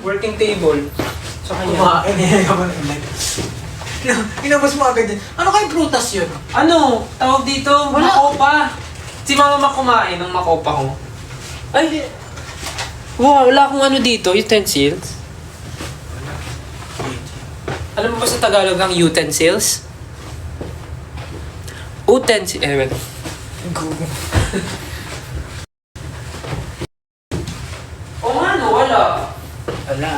Working table. Sa kanya. Kumain eh. Inabas mo agad yan. Ano kayong prutas yun? Ano? Tawag dito? Wala. Makopa. Si mama kumain ng makopa ko. Ay! Wow, wala akong ano dito, utensils. Alam mo ba sa Tagalog ang utensils? Utensils. Wait. O nga no, wala. Wala.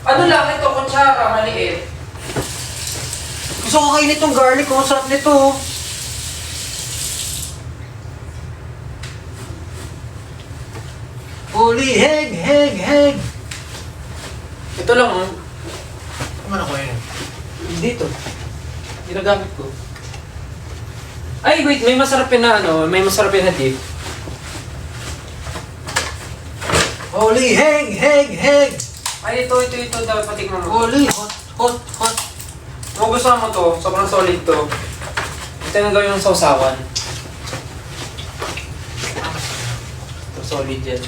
Ano lang ito, kutsara, maliit. Gusto ko kainin itong garlic. Ang sarap nito. Holy heg. Ito lang oh. Ano ko yun? Dito. Ginagamit ko. Ay, wait. May masarap na ano. May masarap na dip. Holy heg. Ay, ito. Dapat patikman mo. Holy hot. Kung gusto mo to, sobrang solid to. Ito na gawin yung sausawan. Ito, solid yan.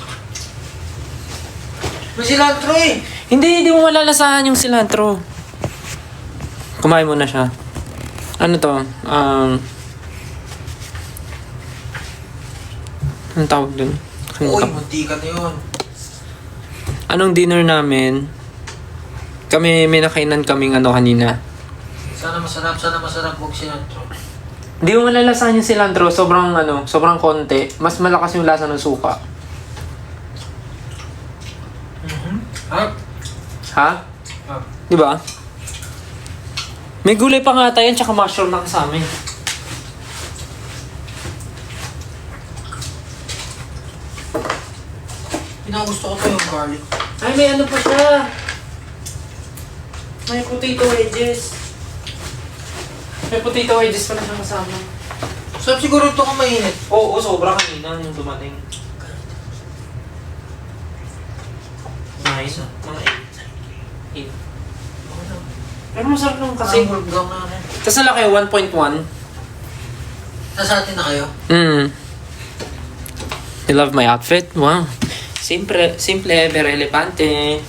May cilantro eh. Hindi mo malalasahan yung cilantro. Kumain mo na siya. Ano to? Anong tawag dun? Uy, muntikan na yun. Anong dinner namin? May nakainan kaming ano kanina. Sana masarap. Huwag cilantro. Hindi mo malalasahan yung cilantro. Sobrang konti. Mas malakas yung lasa ng suka. Ha? Di ba? May gulay pa nga tayo yan, tsaka mushroom na kasama eh. Pinagusto ko to yung garlic. Ay, may ano pa siya. May potato wedges. May potato wedges pa na siya kasama. Sarap siguro ito kung mainit. Oo, sobra kanina yung dumating. Nice. Mga 8. Pero masarap lang kasi. Kasi burgang na rin. Tapos nalaki 1.1. Nasa atin na kayo? You love my outfit? Wow. Simple, pero elepante.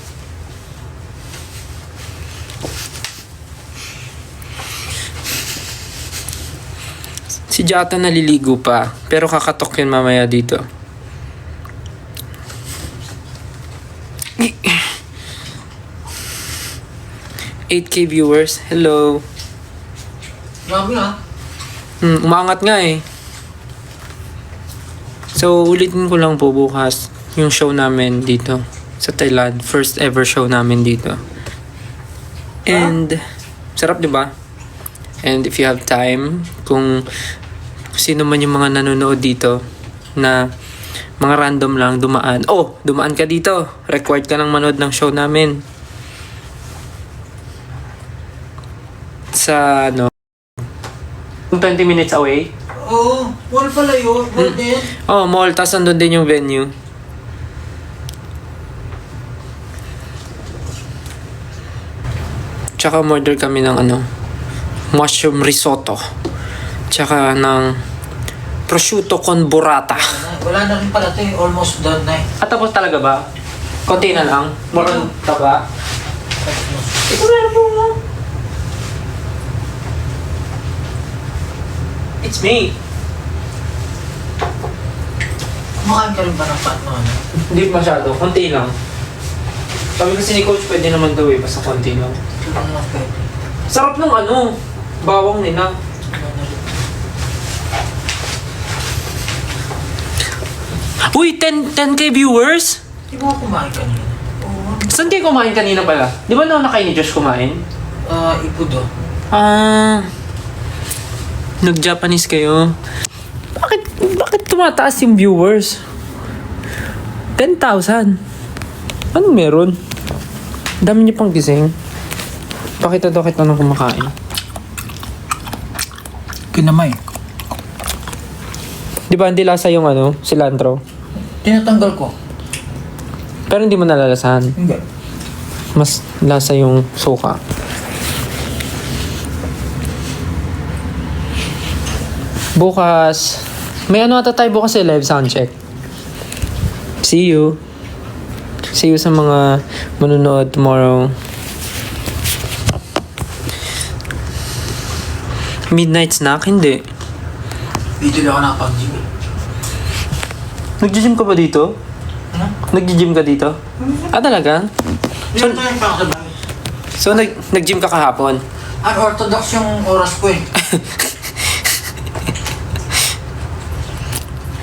Si Jata naliligo pa, pero kakatok yun mamaya dito. 8K viewers. Hello. Grabe ha. Umangat nga eh. So, ulitin ko lang po bukas yung show namin dito sa Thailand. First ever show namin dito. And, sarap diba? And if you have time, kung sino man yung mga nanonood dito na mga random lang dumaan. Oh, dumaan ka dito. Required ka lang manood ng show namin. Sa 20 minutes away. Oo, mall pala yun. Mall din. Oh, mall. Tapos nandun din yung venue. Tsaka order kami ng mushroom risotto. Tsaka ng prosciutto con burrata. Wala na rin pala ito eh. Almost done na eh. At tapos talaga ba? Konti na lang? More on taba? Ito na po mo. It's me. Kumakain ka rin ba ng pat mo? Hindi masyado. Konti lang. Sabi kasi ni Coach, pwede naman daw eh. Basta konti lang. Ito na lang pwede. Sarap ng bawang nila. Uy, 10K viewers? Di ba ako kumain kanina? Oo. Saan kayo kumain kanina pala? Di ba nauna kayo ni Josh kumain? Ipudo. Nag-Japanese kayo? Bakit tumataas yung viewers? 10,000. Anong meron? Dami niyo pang gising. Pakita daw kita nang kumakain. Kinamay. Di ba hindi lasa yung cilantro? Tinatanggal ko. Pero hindi mo nalalasahan. Hindi. Mas lasa yung suka. Bukas, may ata tayo bukas live sound check. See you. See you sa mga manunood tomorrow. Midnight snack? Hindi. Dito lang ako nakapag-gym. Nag-gym ka ba dito? Nag-gym ka dito? Ah, talaga? Dito yung pakasabay. So, nag-gym ka kahapon? Unorthodox yung oras ko eh.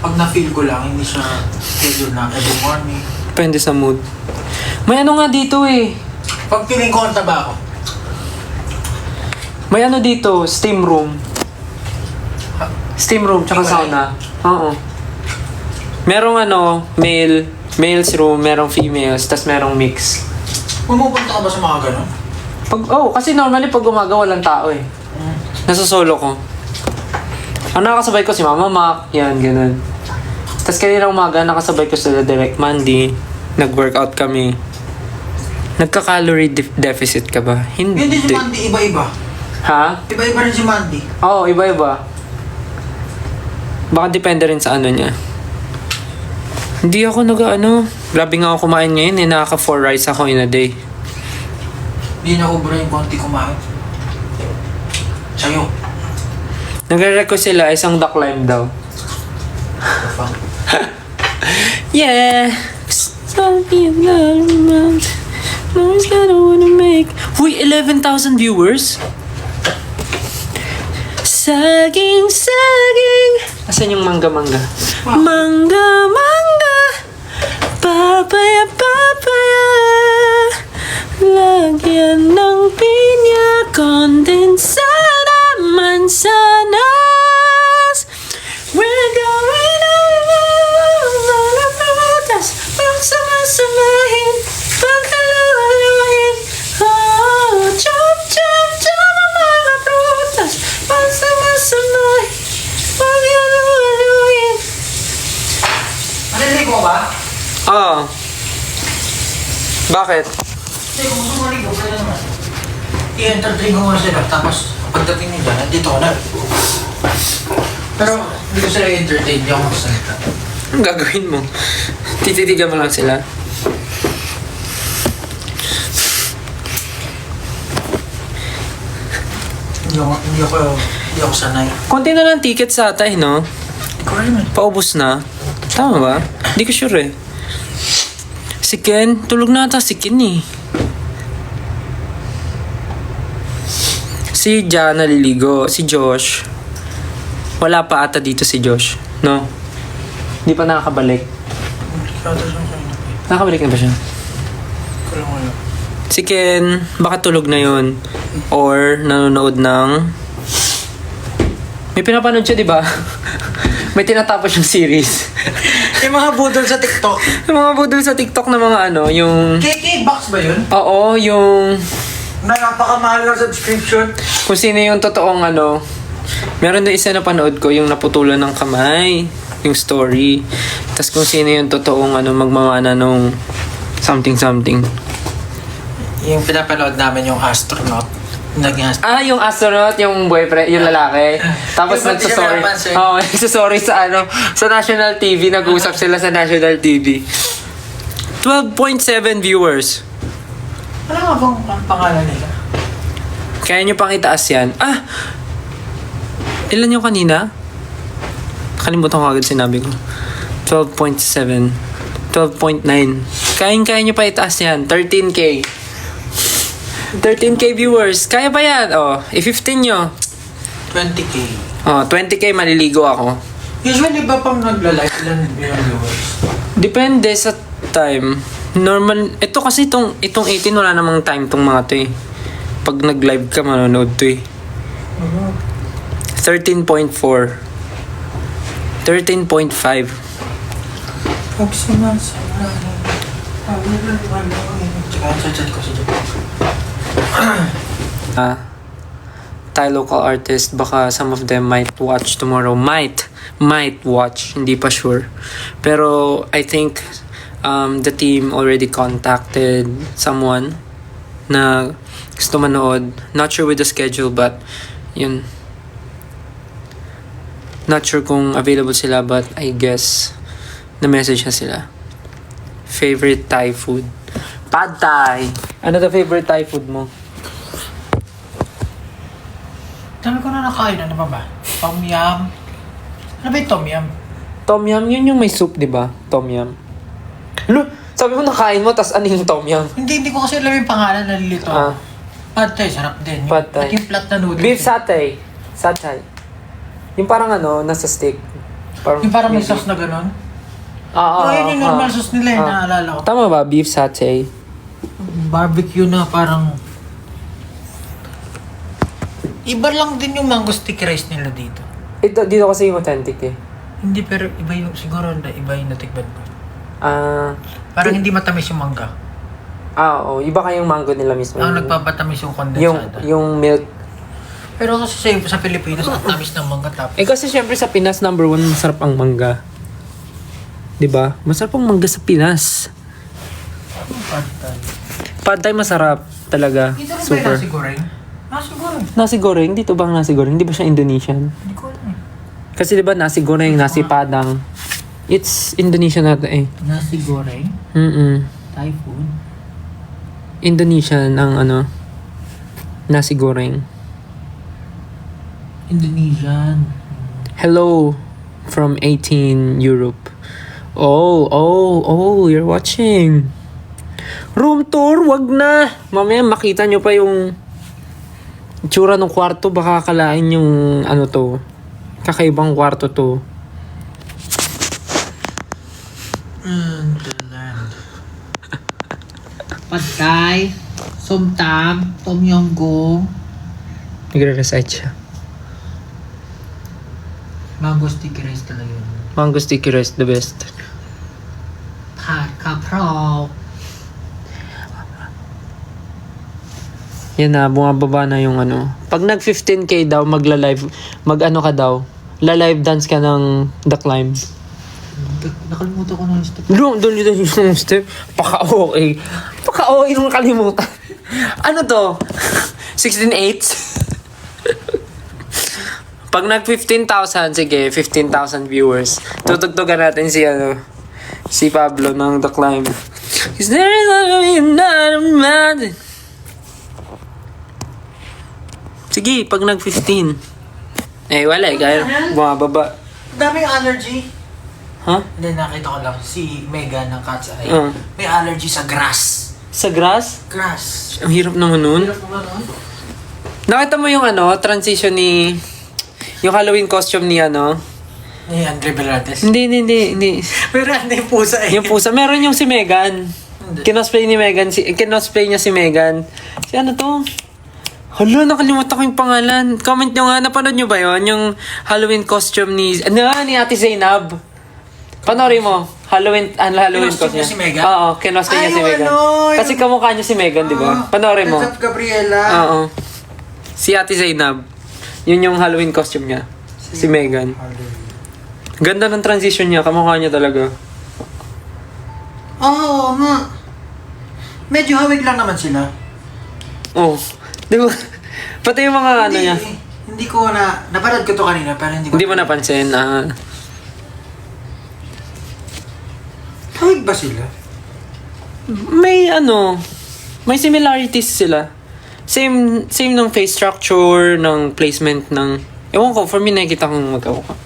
Pag na-feel ko lang, hindi siya schedule na every morning. Depende sa mood. May ano nga dito eh. Pag feeling ko ang taba ako. May ano dito, steam room. Steam room, tsaka sauna. Oo. Merong ano, males room, merong females, tas merong mix. Pumupunta ka ba sa mga gano'n? Kasi normally pag umaga walang tao eh. Nasa solo ko. Ang nakasabay ko si Mama Mac, yan, ganun. Tas kanina umaga, nakasabay ko sila Direct Mandy. Nag-workout kami. Nagka-calorie deficit ka ba? Hindi si Mandy, iba-iba. Ha? Iba-iba rin si Mandy. Oo, iba-iba. Baka depende rin sa ano niya. Hindi ako grabe nga ako kumain ngayon eh. Nakaka 4 rice ako in a day. Hindi na ubra yung konti kumain. Sa'yo. Nagre-request sila isang duck lime daw. Yeah. So be alarmed. No one's gonna wanna make. Uy, 11,000 viewers? Saging. Asan yung mangga? Mangga. Papaya. Lagyan ng pinya, kondensada, mansanas. We're going mga prutas, pagsamasamahin, pagkaluhaluhin. Oh, chop, ang mga prutas, pagsamasamahin, pagkaluhaluhin. Maliligo ko ba? Oo. Bakit? Hindi, kung gusto mo maligo, pwede naman. I-entertain ko muna sila, tapos pagdating nila, nandito ko na. Pero hindi ko sila i-entertain, hindi ako magsalita. Anong gagawin mo? Tititigan mo lang sila? Hindi ako sanay. Konti na lang ticket sa atay, no? Ikaw rin. Paubos na. Tama ba? Hindi ko sure eh. Si Ken, tulog na ata si Ken eh. Si Jan naliligo. Si Josh. Wala pa ata dito si Josh. No? Hindi pa nakakabalik. Nakakabalik na ba siya? Si Ken, baka tulog na yun. Or nanonood ng... May pinapanood siya, di ba? May tinatapos yung series. Yung mga budol sa TikTok. Yung mga budol sa TikTok na mga ano, yung... KK Box ba yun? Oo, yung... Na napakamahal ng subscription. Kung sino yung totoong ano... Meron doon isa na panood ko, yung naputulan ng kamay. Yung story. Tapos kung sino yung totoong ano, magmamana nung... Something. Yung pinapanood namin yung astronaut. Naging astronaut. Yung astronaut, yung boyfriend, yung lalaki. Tapos Yung ba't di siya nagsasorry. napansin? Oo, nagsasorry sa ano, sa National TV. Nag-uusap sila sa National TV. 12.7 viewers. Ano nga bang ang pangalan nila? Kaya nyo pang itaas yan. Ilan yung kanina? Kalimutan ko agad sinabi ko. 12.7. 12.9. Kaya nyo pa itaas yan. 13K. 13K viewers. Kaya ba yan? I-15 nyo. 20K. 20K maliligo ako. Usually ba pang nagla-live ilan yung viewers? Depende sa time. Normal. Ito kasi itong 18 wala namang time tong mga to eh. Pag nag-live ka, manonood to eh. 13.4. 13.5. Pag sinasalahin, chat ko si Japan. Thai local artist, baka some of them might watch tomorrow. Might watch, hindi pa sure. Pero I think the team already contacted someone na gusto manood. Not sure with the schedule, but yun. Not sure kung available sila, but I guess na-message na sila. favorite Thai food? Pad Thai. Ano the favorite Thai food mo? Dami ko na nakain. Ano ba? Tom yum. Ano ba yung tom yum? Tom yum, yun yung may soup, di ba? Tom yum. Lo, sabi mo nakain mo, tas ano yung tom yum? Hindi ko kasi alam yung pangalan. Nalilito. Ah. Pad Thai, sarap din. Pad Thai. At yung flat na noodles. Beef satay. Satay. Yung parang ano, nasa stick. Yung parang may sauce na gano'n. Yun yung normal sauce nila yung naalala ko. Tama ba? Beef satay. Barbecue na parang... Iba lang din yung mango sticky rice nila dito. Dito kasi yung authentic eh. Hindi, pero iba yung... Siguro iba yung natikban ko. Parang Parang hindi matamis yung mangga. oo. Iba kayong mango nila mismo. Ang nagpapatamis yung kondensada. Yung milk. Pero kasi sa Pilipinas, ang tamis ng mangga tapos. Kasi syempre sa Pinas, number 1, masarap ang mangga. 'Di ba? Masarap ang mangga sa Pinas. Pad Thai. Pad Thai masarap talaga. Dito rin ba yung Super. nasi goreng? Nasi goreng. Nasi goreng, dito bang nasi goreng? Hindi ba siya Indonesian? Hindi ko alam eh. Kasi 'di ba nasi goreng, nasi padang. It's Indonesian na eh. Nasi goreng? Thai food? Indonesian ang ano, nasi goreng. Indonesian. Hello from 18 Europe. Oh, you're watching. Room tour, wag na. Mamaya makita nyo pa yung itsura ng kwarto. Baka akalain yung ano to. Kakaibang kwarto to. Pad Thai, Som Tam, Tom Yum Goong, Nagre-recite siya. mango sticky rice talaga yun. Mango sticky rice, the best. Pat Kapraw. Yan na, bumababa na yung ano. Pag nag 15k daw, magla-live, mag-ano ka daw, la-live dance ka ng The Climb. Nakalimutan ko na yung step. Doon yung step. Paka-okay. Paka-okay nung kalimutan. Ano to? 16/8? Pag nag 15,000, sige, 15,000 viewers. Tutugtugan natin si Pablo ng The Climb. Is there another man? Sige, pag nag 15. Eh, wala eh. Kaya bumababa. Daming allergy. Ha? Hindi, nakita ko lang si Mega ng Cat's Eye. May allergy sa grass. Sa grass? Grass. Ang hirap naman nun. Hirap mo nun? Nakita mo yung ano, transition ni... Yung Halloween costume ni ano? Ni Andre Berartes. Hindi. Pero ano yung pusa eh. Yung pusa. Meron yung si Megan. Kinosplay ni Megan. Kinosplay niya si Megan. Si ano to? Hala, nakalimutan ko yung pangalan. Comment nyo nga, napanood nyo ba yun? Yung Halloween costume ni Ate Zainab. Panoorin mo. Halloween Kinosplay costume niya si Megan? Oo, kinosplay niya si Megan. Kasi kamukha niya si Megan, di ba? Panoorin mo. Gabriela. Oo. Si Ate Zainab. Yun yung Halloween costume niya. Si Megan. Ganda ng transition niya. Kamukha niya talaga. Oo nga. Medyo hawig lang naman sila. Oh. Di ba? Pati yung mga ano niya. Hindi ko napanood ko to kanina pero hindi ko. Hindi mo napansin. Hawig ba sila? May similarities sila. Same ng face structure, ng placement ng... Ewan ko, for me nakikita kong magkauka.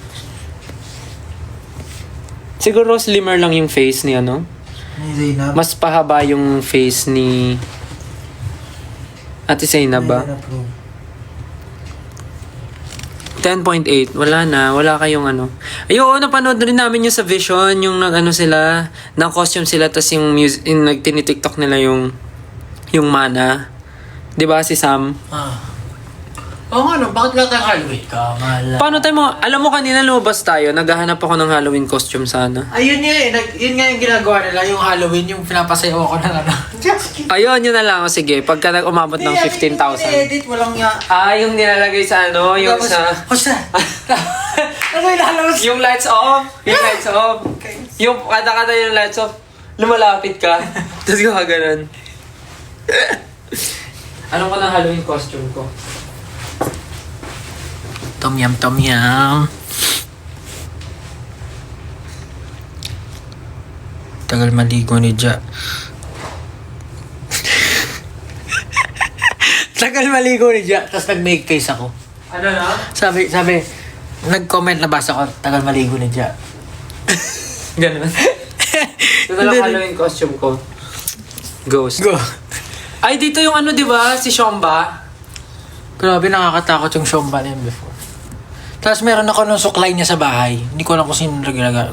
Siguro slimmer lang yung face ni ano. Ni Zainab. Mas pahaba yung face ni Ate Zainab ba? 10.8. Wala na. Wala kayong ano. Ayun, napanood rin namin yung sa Vision. Yung nag-ano sila. Nang-costume sila. Tapos yung nagtinitiktok nila yung Mana. Diba si Sam? Oo nga no. Bakit lang tayong Halloween? Kamala. Paano tayo mo? Alam mo kanina lumabas tayo. Naghahanap ako ng Halloween costume sana. Ayun nga eh. Yun nga yung ginagawa nila. Yung Halloween. Yung pinapasayaw ako ng ano. Ayun, yun na lang. O, sige, pagka umabot ng 15,000. Edit, walang nga. Yung nilalagay sa ano? Yung Tapos, sa... Hosta! Ano yung lalabas? Yung lights off. Yung lights off. Yung kada-kada yung lights off. Lumalapit ka. Tapos gumaganon. Anong ko ng Halloween costume ko? Tom yum. Tagal maligo ni Ja. Tagal maligo ni Ja, tapos nag-make face ako. Ano na? Sabi, nag-comment na basa ko, tagal maligo ni Ja. Ganun. Ito na lang Halloween costume ko. Ghost. Go. Ay, dito yung ano, di ba? Si Shomba. Grabe, nakakatakot yung Shomba na yun before. Tapos meron ako nung suklay niya sa bahay. Hindi ko alam kung sino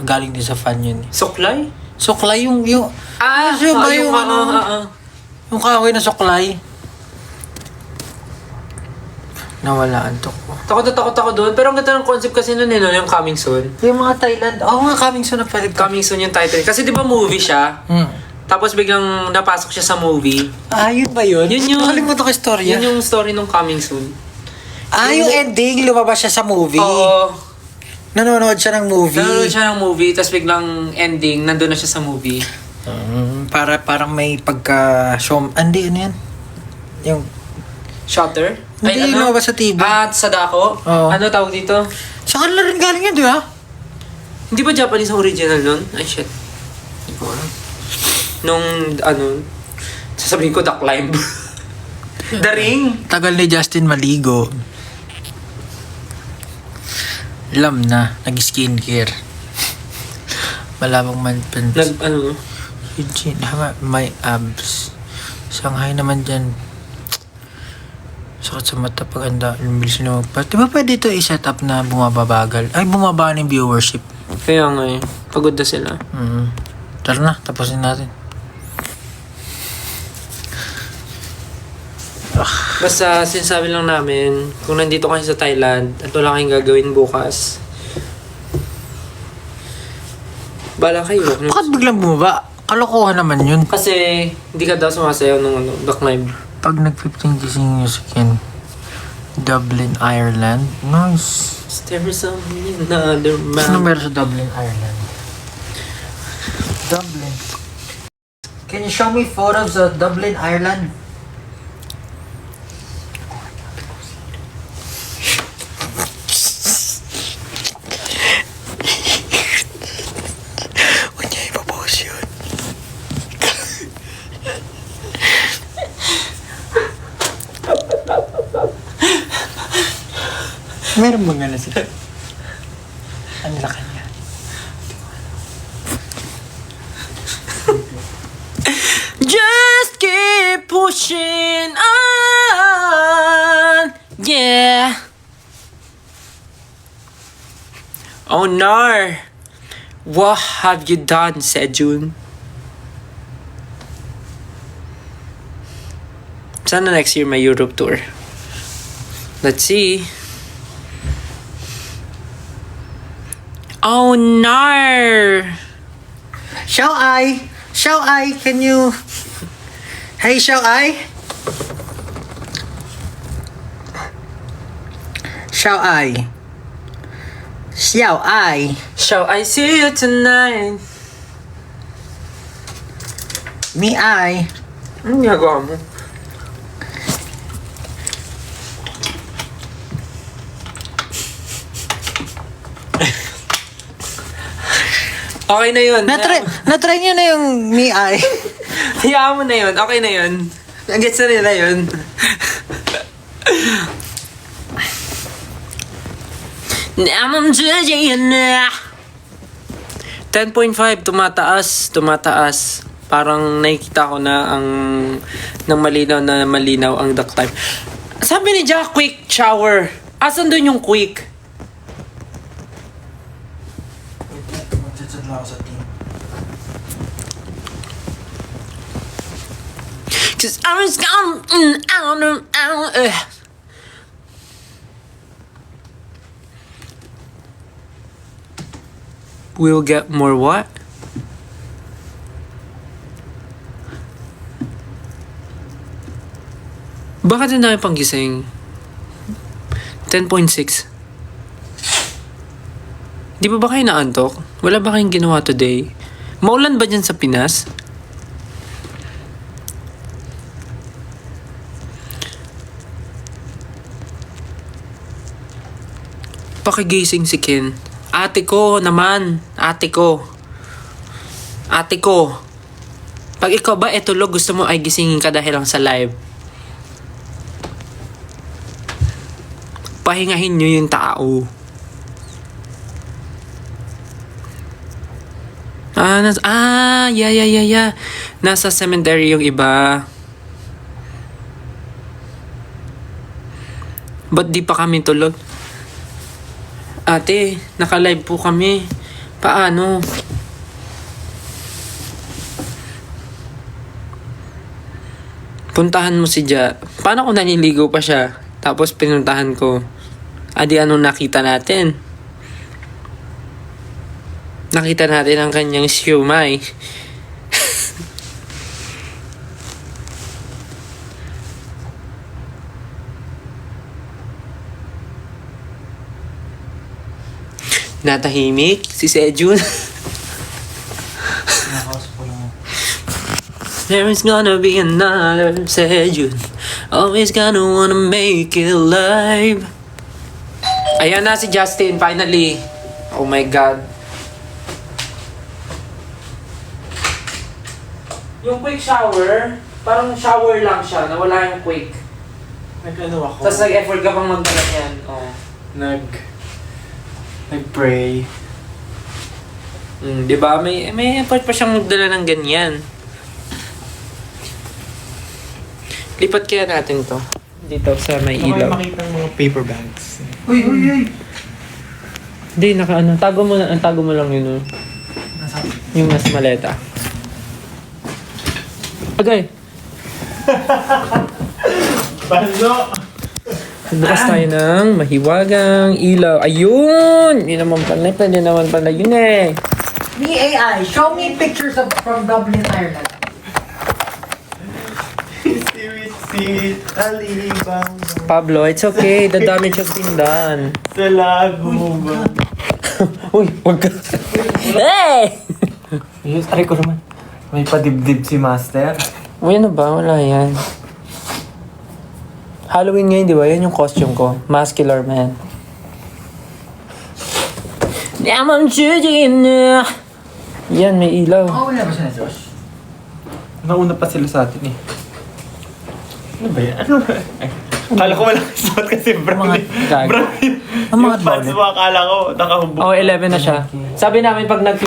galing din sa fan yun. Suklay? Suklay yung... Shomba yung ano... Yung kahoy na suklay. Nawalaan to ko. Takot na takot ako doon. Pero ang ganda ng concept kasi nun eh, no? Yung Coming Soon. Yung mga Thailand. Mga coming soon na pwede. Coming Soon yung title. Kasi di ba movie siya? Tapos biglang napasok siya sa movie. Yun ba yun? Yun yung... Nakalimutan ko istorya. Yun yung story nung Coming Soon. Yung ending, lumabas siya sa movie. Oo. Nanonood siya ng movie. Nanonood siya ng movie, tapos biglang ending, nandun na siya sa movie. Parang may pagka... Hindi, ano yan? Yung... Shutter? Hindi, lumabas sa TV. Sadako? Oo. Ano tawag dito? Sa kanila rin galing yan, di ba? Hindi ba Japanese ang original nun? Ay, shit. Hindi ko alam. Nung, sasabihin ko, The Climb. The Ring. Tagal ni Justin maligo. Alam na, nag-skincare. Malabang manpans. Eugene, may abs. Shanghai naman dyan. Sakit sa mata pag anda. Lumilis na magpas. Di ba pwede ito i-set up na bumababagal? Ay, bumaba ng viewership. Kaya nga eh. Pagod na sila. Tara na, tapusin natin. Basta sinasabi lang namin, kung nandito kayo sa Thailand at wala kayong gagawin bukas, bala kayo. Bakit biglang bumaba? Kalokohan naman yun. Kasi hindi ka daw sumasayaw ng The Climb. Pag nag-15 kissing music in Dublin, Ireland. Nice. There's another man. Sino meron sa Dublin, Ireland? Dublin. Can you show me photos of Dublin, Ireland? Huwag niya ipapost yun. Meron bang gano'n sila? Ano na kanya? Just keep pushing on. Yeah. Oh no. What have you done, Sejun? Sana next year may Europe tour. Let's see. Oh no! Shall I, can you... Hey, shall I? Shall I? Shall I? Shall I see you tonight? Me, I. Anong ginagawa mo? Okay na yun. Natry niyo na yung me, I. Hayaan mo na yun. Okay na yun. Gets na nila yun. I'm judging na. 10.5. Tumataas. Parang nakikita ko na ng malinaw ang duck time. Sabi ni Jack, quick shower. Asan dun yung quick? Magtsatsa lang ako sa team. Cause I was gone out. We'll get more what? Bakit ang dami pang gising? 10.6. Di ba kayo naantok? Wala ba kayong ginawa today? Maulan ba dyan sa Pinas? Pakigising si Ken. Ate ko naman. Ate ko. Ate ko, pag ikaw ba etulog, gusto mo ay gisingin ka dahil lang sa live? Pahingahin nyo yung tao. Yeah. Nasa cemetery yung iba. Ba't di pa kami tulog? Ate, naka-live po kami. Paano? Puntahan mo si Ja. Paano kung naliligo pa siya? Tapos pinuntahan ko. Adi, anong nakita natin? Nakita natin ang kanyang siumay. Natahimik si Sejun. There is gonna be another Sejun. Always gonna wanna make it live. Ayan na si Justin, finally. Oh my God. Yung quick shower, parang shower lang siya, nawala yung quick. Nag-ano ako? Tapos nag-effort ka pang magdala yan. Oh. Nag-pray. Di ba? May effort pa siyang magdala ng ganyan. Lipat kaya natin to. Dito sa may Ilaw. ilaw. Makita ng mga paper bags. Uy! Hindi, tago mo lang yun. Oh. Nasa... Yung mas maleta. Okay. Paso! Bukas tayo ng mahiwagang ilaw. Ayun! Yun naman pala. Pwede naman pala yun eh. Me AI, show me pictures from Dublin, Ireland. Sit, alibang. Pablo, it's okay. The damage has been done. Sa lago ba? Uy, wag ka. Hey! Yes, ay ko naman. May padibdib si Master. Uy, ano ba? Wala yan. Halloween ngayon, di ba? Yan yung costume ko. Muscular man. I'm shooting na. Yan, may ilaw. Oh, wala ba siya na Josh? Nauna pa sila sa atin eh. Ano ba yan? Ano ba? Akala ko walang suot kasi brown. Gag. Brown. Ang mga Yung pants mo, akala ko nakahubog. Oh, 11 na siya. Sabi namin pag nag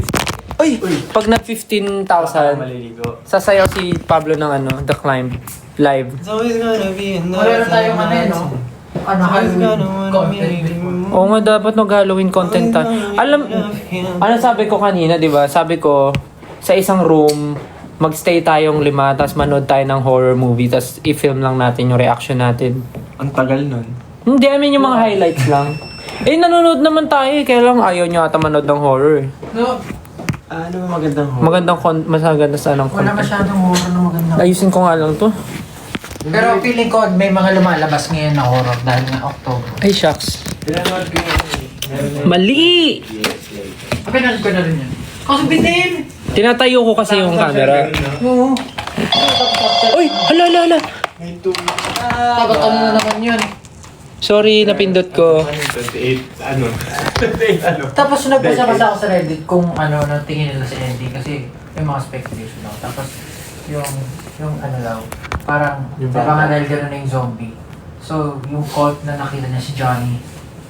Uy! Pag nag 15,000, Maliligo. sasayaw si Pablo ng The Climb live. It's always gonna be another Wala na tayong ano eh, no? Ano, Halloween content. Oo nga, dapat mag-Halloween content ta. Ano sabi ko kanina, di ba? Sabi ko, sa isang room, magstay tayong 5, tapos manood tayo ng horror movie, tapos i-film lang natin yung reaction natin. Ang tagal nun. Hindi, I mean yung mga highlights lang. Eh, nanonood naman tayo eh, kaya lang ayaw nyo ata manood ng horror eh. No, Ano ba magandang horror? Maganda sanang wala content. masyadong horror na maganda. Ayusin ko nga lang to. Pero feeling ko may mga lumalabas ngayon na horror dahil nga October. Ay, shucks. Pinanood ko yun. Mali! Pinanood ko na rin yan. Kasi bitin! Tinatayo ko kasi yung camera. Oo. Uy! Hala! May two. Tapos ano na naman yun. Sorry, napindot ko. 28, ano? 28, ano? Tapos nagbasa-basa ako sa Reddit kung ano na tingin nila sa ending kasi may mga speculation daw. Tapos yung ano daw, parang Yung baka nga bata. dahil gano'n na yung zombie. So yung cult na nakita niya si Johnny,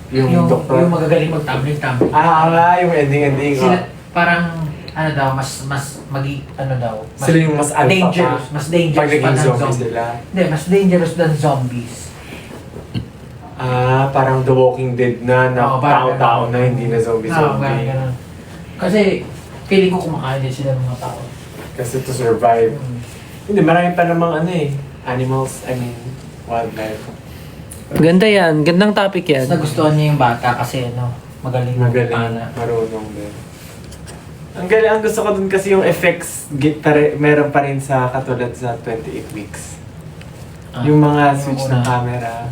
Yung doktor? yung magagaling mag-tumbling. Yung ending. Sila parang ano daw, mas ano daw, Sila yung mas alpha dangerous, pa. mas dangerous Pag pa naging ng zombies zombies. sila. Hindi, mas dangerous than zombies. Parang The Walking Dead na Oo, parang tao-tao ganun. na hindi na Oo, parang zombie. ganun. Kasi feeling ko kumakain din sila ng mga tao. Kasi to survive. Hindi, marami pa namang animals, wildlife. Ganda yan. Gandang topic yan. Nagustuhan niya yung bata kasi magaling Magaling, marunong din. Ang galing, ang gusto ko dun kasi yung effects, meron pa rin sa katulad sa 28 weeks. Yung mga switch ng camera.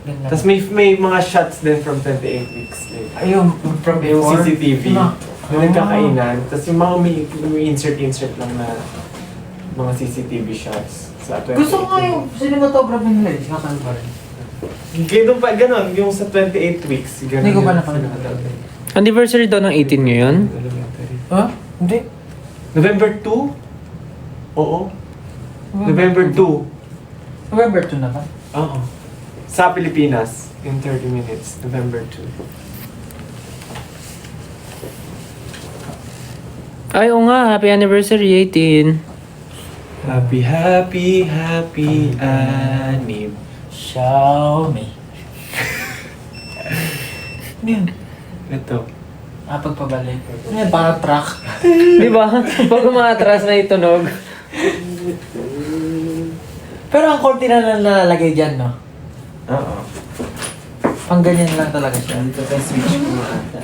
Tapos may mga shots din from 28 weeks. Like, Ayun, from yung before. CCTV. Diba? Yung nagkakainan. Tapos yung mga may insert lang na mga CCTV shots sa 28 Gusto ko nga weeks. yung cinematography nila, kakal pa rin. Ganun pa, ganun. Yung sa 28 weeks. Ganun Hindi ko pa yung napanood. cinematography. Anniversary daw ng 18 nyo yun? Elementary. Ha? Hindi. November 2? Oo. November 2. November 2 na ba? Oo. Sa Pilipinas, in 30 minutes. November 2. Ay, oo nga. Happy anniversary, 18. Happy, happy, happy anib. Xiaomi. Ano yun? Ito. Pagpabalik. Ano yan? Parang truck. Di ba? Pag umatras na itunog. Pero ang konti na lang nalalagay dyan, no? Oo. Pang ganyan lang talaga siya. Dito tayo switch ko ata.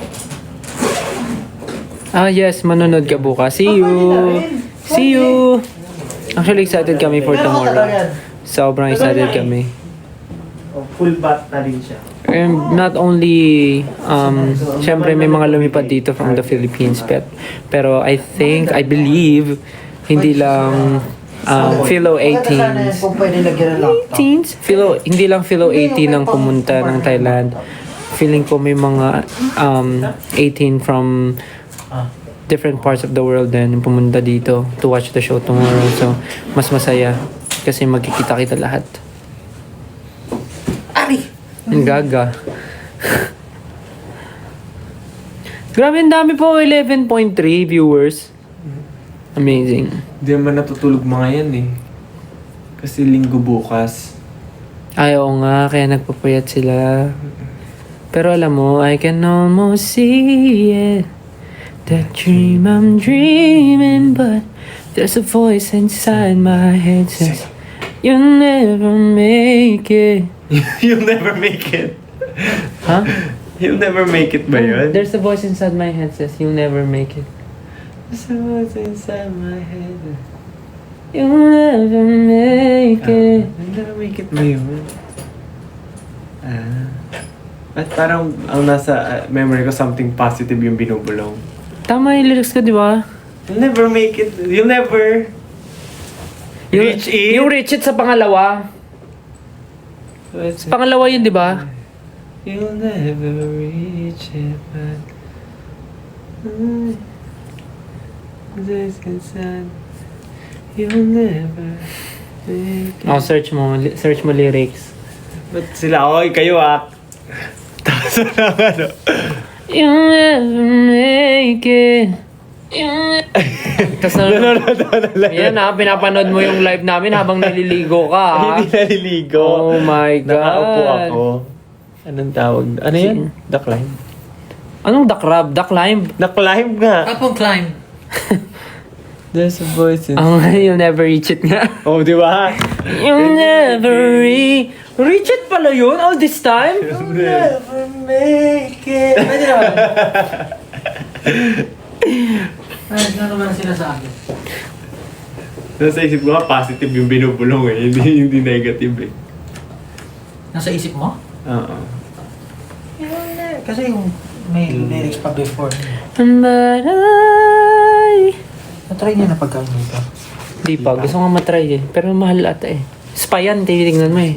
Ah, yes. Manonood ka bukas. See you. See you. Actually, excited kami for tomorrow. Sobrang excited kami. Oh, full bat na rin siya. And not only, syempre may mga lumipad dito from the Philippines, pero I believe, hindi lang Philo 18s. Kung pwede lagyan ng laptop. 18s? Hindi lang Philo 18 ang pumunta ng Thailand. Feeling ko may mga 18 from different parts of the world din yung pumunta dito to watch the show tomorrow. So, mas masaya kasi magkikita-kita lahat. Ari! Ang gaga. Grabe, ang dami po. 11.3 viewers. Amazing. Hindi naman natutulog mga yan eh. Kasi linggo bukas. Ay, oo nga. Kaya nagpapayat sila. Pero alam mo, I can almost see it. That dream I'm dreaming, but there's a voice inside my head says, you'll never make it. You'll never make it. Huh? You'll never make it ba yun? There's a voice inside my head says, you'll never make it. There's a voice inside my head. You'll never make it. You'll never make it ba yun? At parang ang nasa memory ko, something positive yung binubulong. Tama yung lyrics ko, di ba? You'll never make it. You'll never reach it. Yung reach it sa pangalawa. Sa pangalawa yun, di ba? You'll never reach it, but this inside. You'll never make it. Oh, search mo lyrics. Ba't sila? Oy, kayo Tapos na ano. You'll never make it. Tapos yan pinapanood mo yung live namin habang naliligo ka. Hindi naliligo. Oh my God. Nakaupo ako. Anong tawag? Ano yan? Duck climb? Anong duck crab? Duck climb? Duck climb nga. Kapong climb. There's a voice in... You'll never reach it nga. Oh, di ba? You'll never reach it pala yun all this time? You'll never make it. Pwede naman. Ay, ano naman sila sa akin? Nasa isip ko nga, positive yung binubulong eh. Hindi negative eh. Nasa isip mo? Oo. Kasi yung may lyrics pa before. But Natry niya na pagkain ito. Di pa, gusto ko nga matry eh. Pero mahal ata eh. Spa yan, tinitingnan mo eh.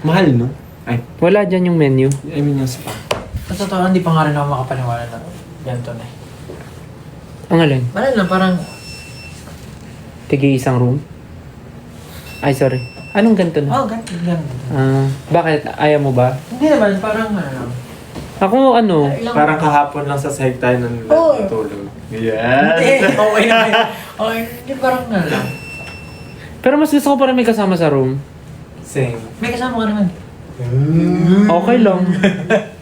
Mahal, no? Ay, Wala dyan yung menu. I mean yung spa. Sa totoo, hindi pa nga rin ako makapaniwala na ganito na eh. Ang alin? Malala lang, parang Tigi isang room? Ay, sorry. Anong ganito na? ganito. Bakit? Ayaw mo ba? Hindi naman, parang ano lang. Ako ano? Parang kahapon lang sa sahig tayo ng Oo. natulog. Yes! Okay naman. Okay, hindi parang ano lang. Pero mas gusto ko pa rin may kasama sa room. Same. May kasama ka naman. Okay lang.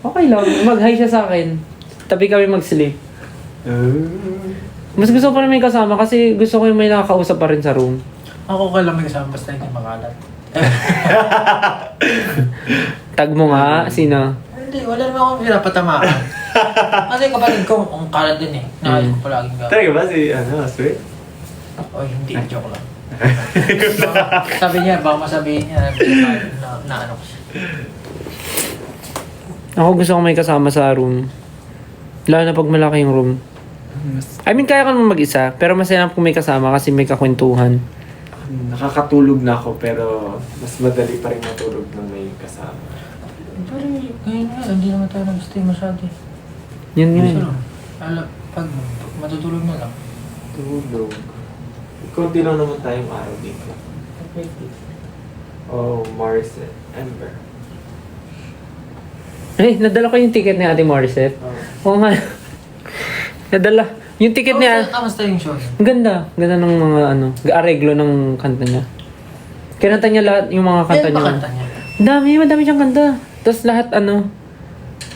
Okay lang. Mag-hi siya sa akin. Tabi kami mag-sleep. Mas gusto ko pa rin may kasama kasi gusto ko yung may nakakausap pa rin sa room. Ako okay lang may kasama basta hindi makalat. Tag mo nga, sino? Hindi, wala naman akong pinapatamaan. Kasi kapatid ko, ang kalat din eh. Nakal ko palaging gawin. Talaga ba si, sweet? Oy, hindi, joke lang. Sabi niya, baka masabihin niya na ano ko siya. Ako gusto ko may kasama sa room. Lalo na pag malaki yung room. I mean, kaya ka naman mag-isa, pero masaya na kung may kasama kasi may kakwentuhan. Nakakatulog na ako pero mas madali pa rin matulog nang may kasama. Pero ngayon nga, hindi naman tayo nag-stay masyado eh. Yun nga. Gusto lang. Pag matutulog na lang. Tulog. Kunti lang naman tayong araw dito. Oh, Morissette. Ember. Eh, nadala ko yung ticket ni Ate Morissette. Oh. Oo nga. Nadala. Yung ticket niya, Kamusta yung show? ang ganda. Ganda ng mga areglo ng kanta niya. Kinanta niya lahat yung mga kanta Ano niya. ba kanta niya? Madami siyang kanta. Tapos lahat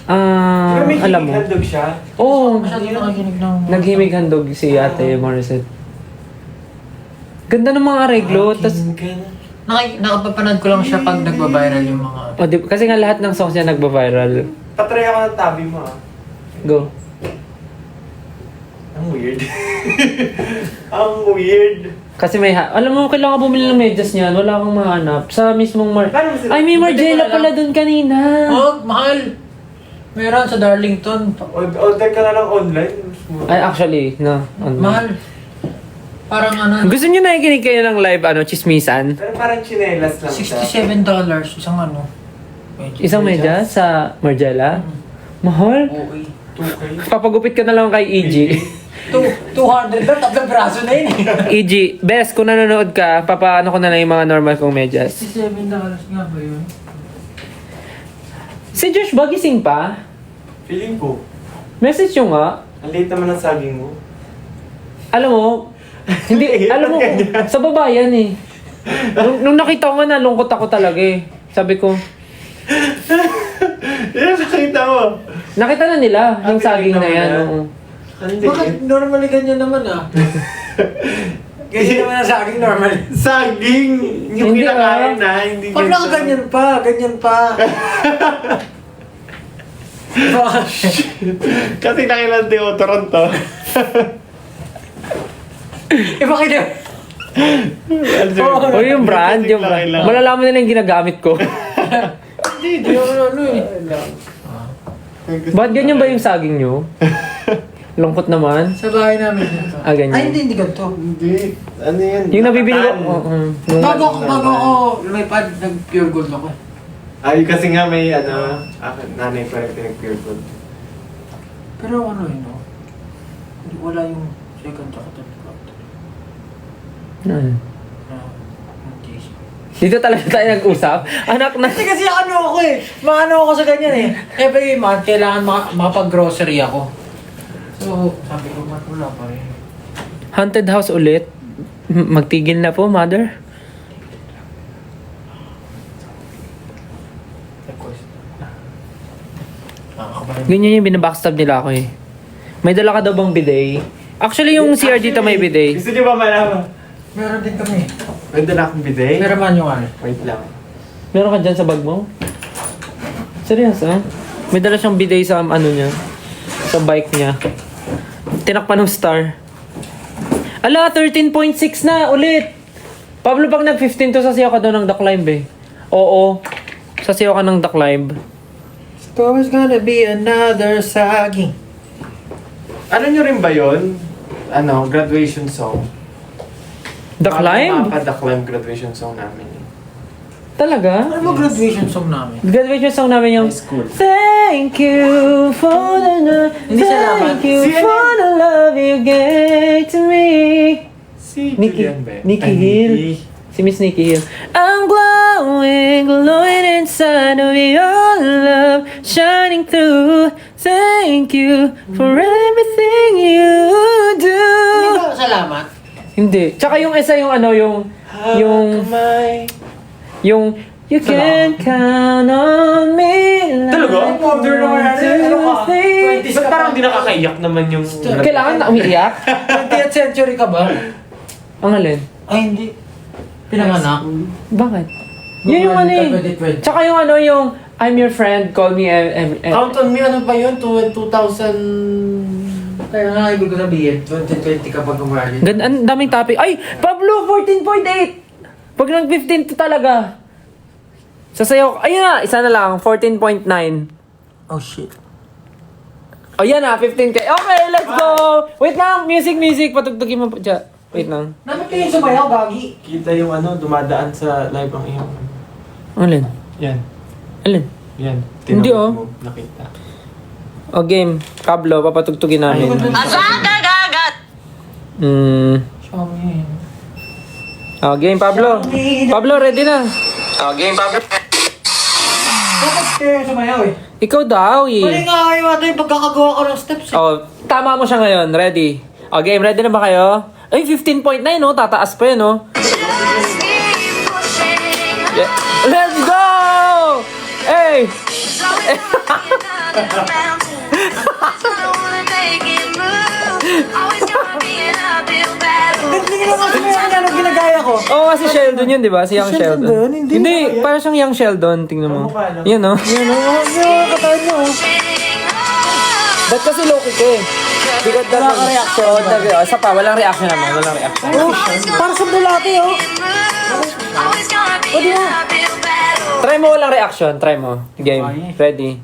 May alam mo. handog siya. Oo, Masyado nakakinig ng... naghimig handog si Ate Morissette. Ganda ng mga areglo. Tapos, Nakapapanood ko lang siya pag nagbabiral yung mga... kasi nga lahat ng songs niya nagba-viral. Patry ako ng tabi mo ah. Go. Ang weird. Ang weird. Kasi alam mo, kailangan bumili ng medyas niyan. Wala kang mahanap. Sa mismong Paano mo sila- Ay, may Margiela Hindi ko alam. pala dun kanina. Oh, mahal! Meron sa Darlington. Order ka na lang online. Ay, actually, no. Mahal. Parang Gusto niyo nakikinig kayo ng live, chismisan? Pero parang chinelas lang siya. $67 isang ano. Isang medyas sa Margiela? Mahal? Okay. 2K. Papagupit ka na lang kay EG. 200 ba? Tatlong braso na yun eh. EG, best, kung nanonood ka, papaano ko na lang yung mga normal kong medyas. $67 nga ba yun? Si Josh ba gising pa? Feeling ko. Message nyo nga. Ang late naman ang saging mo. Alam mo, hindi, alam mo, sa babayan eh. Nung nakita ko nga, nalungkot ako talaga eh. Sabi ko, Yan, nakita mo. nakita na nila yung saging na yan. Oo. Ang Bakit normally ganyan naman ah? Ganyan naman ang saging normally. Saging! Yung Hindi, kinakain na, hindi Pag nakaganyan pa, ganyan pa. Kasi nakilan din Toronto. Bakit yun? O yung brand, yung brand. Malalaman nila yung ginagamit ko. Hindi ano eh. Ba't ganyan ba yung saging nyo? Lungkot naman. Sa bahay namin dito. Ah, ganyan. Ay, hindi ganito. Hindi. Ano yan? Yung nabibili ko, Bago ako lumipad, nag-pure gold ako. Ay, kasi nga may nanay ko rin pinag-pure gold. Pero ano yun, no? Wala yung second tsaka third crop. Case. Dito talaga tayo nag-usap. Anak na. Hindi kasi ano ako eh. Maano ako sa ganyan eh. Every month, kailangan makapag-grocery ako. So, sabi ko, wala pa rin. Haunted house ulit. Magtigil na po, mother. Ganyan yung binabackstab nila ako eh. May dala ka daw bang bidet? Actually, yung CR dito may bidet. Gusto niyo ba malaman? Meron din kami. May dala akong bidet? Meron man yung ano. Wait lang. Meron ka dyan sa bag mo? Seryoso? May dala siyang bidet sa niya. Sa bike niya. Tinakpan ng star. Ala, 13.6 na ulit! Pablo, pag nag-15 to, sasayaw ka daw ng Ducklive eh. Oo. Sasayaw ka ng Ducklive. There's always gonna be another saging. Ano nyo rin ba yun? Graduation song? Ducklive? Ducklive graduation song namin. Talaga? Ano ba graduation song namin? Graduation song namin yung High school. Thank you for the love. Hindi salamat. Thank you Si ano for the love you gave to me. Si Nikki- Julian ba? Nikki Ay, Hill. Nikki. Si Miss Nikki Hill. I'm glowing inside of your love, shining through. Thank you for everything you do. Hindi ba salamat? Hindi. Tsaka yung isa yung yung you can count on me. Talaga? Wonder naman yan. Ano ka? 20s Ba't parang di nakakaiyak naman yung... Kailangan na umiiyak? 20th century ka ba? Ang alin? Ay, hindi. Pinanganak? Bakit? Yun yung ano eh. 2020. Tsaka yung yung I'm your friend, call me Count on me, ano ba yun? 2000... Kaya nga, ibig ko sabihin, 2020 kapag umali. Ang daming topic. Ay! Pablo, 14.8! Pag nag-15 to talaga. Sasayaw. Ayun na, isa na lang. 14.9. Oh shit. O yan na, 15K. Okay, let's go! Wait lang, music. Patugtugin mo pa dyan. Wait lang. Dapat kayo sumayaw, Gagi. Kita yung dumadaan sa live ang iyong... Alin? Yan. Alin? Yan. Hindi, Tinawag oh. mo, nakita. O game, Pablo, papatugtugin namin. Xiaomi. Oh, game, Pablo. Pablo, ready na. Oh, game, Pablo. Bakit kayo sumayaw eh? Ikaw daw, Mali eh. nga kayo ata yung pagkakagawa ko ng steps eh. Oh, tama mo siya ngayon. Ready. Oh, game, ready na ba kayo? Ay, 15.9, no? Tataas pa yun, no? Yeah. Let's go! Hey! Hindi nila nga sumayaw na nung ginagaya ko. Oo, kasi Sheldon yun, di ba? Si Young Sheldon Sheldon. ba yun? Hindi mo kaya. parang siyang Young Sheldon. Tingnan mo. Kamukha, no? Yan, no? Yan o, yung katawan niyo oh. Ba't kasi low kick eh? Because Wala ka reaction. Isa pa, walang reaction naman. Walang reaction. Oh, para sa bulate oh. Pwede na. Try mo walang reaction. Try mo. Game. Ready.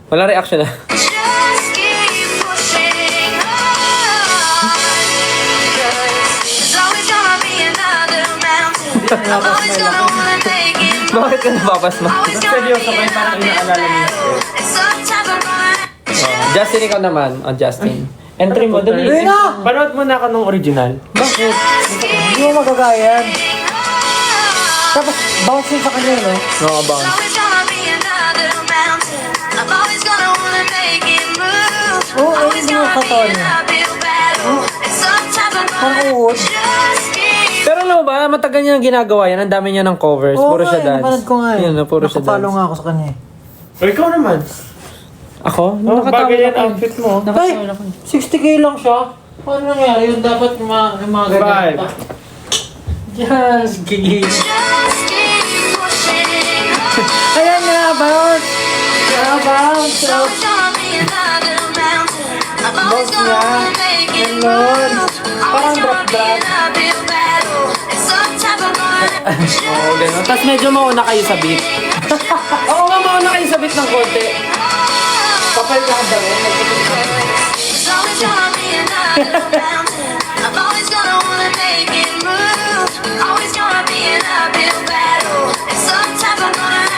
Walang reaction na. Bakit ka nababas mo? Seryoso kayo, parang inaalala niyo. Justin, ikaw naman. Oh, Justin. Entry mo, dali. Ayun na! Panood mo na ako nung original. Bakit? Hindi mo magagaya yan. Tapos, bounce yun sa kanya no? No, bounce. Oo, ayun din yung katawan niya. Parang uod. Pero alam mo ba, matagal niya nang ginagawa yan. Ang dami niya ng covers. Oo Puro nga siya eh, dance. napanood ko nga eh. Yun, puro siya Nakapalo dance. nga ako sa kanya eh. O ikaw naman. Ako? Oh, bagay yan outfit mo. Ay, 60k lang siya. Paano nangyari yun? Dapat yung mga ganyan. Five. Just gigil. Ayan nga, bounce! Bounce! Bounce nga. Ganon. Parang drop-drop. Oo, gano'n. Tapos medyo mauna kayo sa beat. Oo nga, mauna kayo sa beat ng konti. Kapal ka ang dami.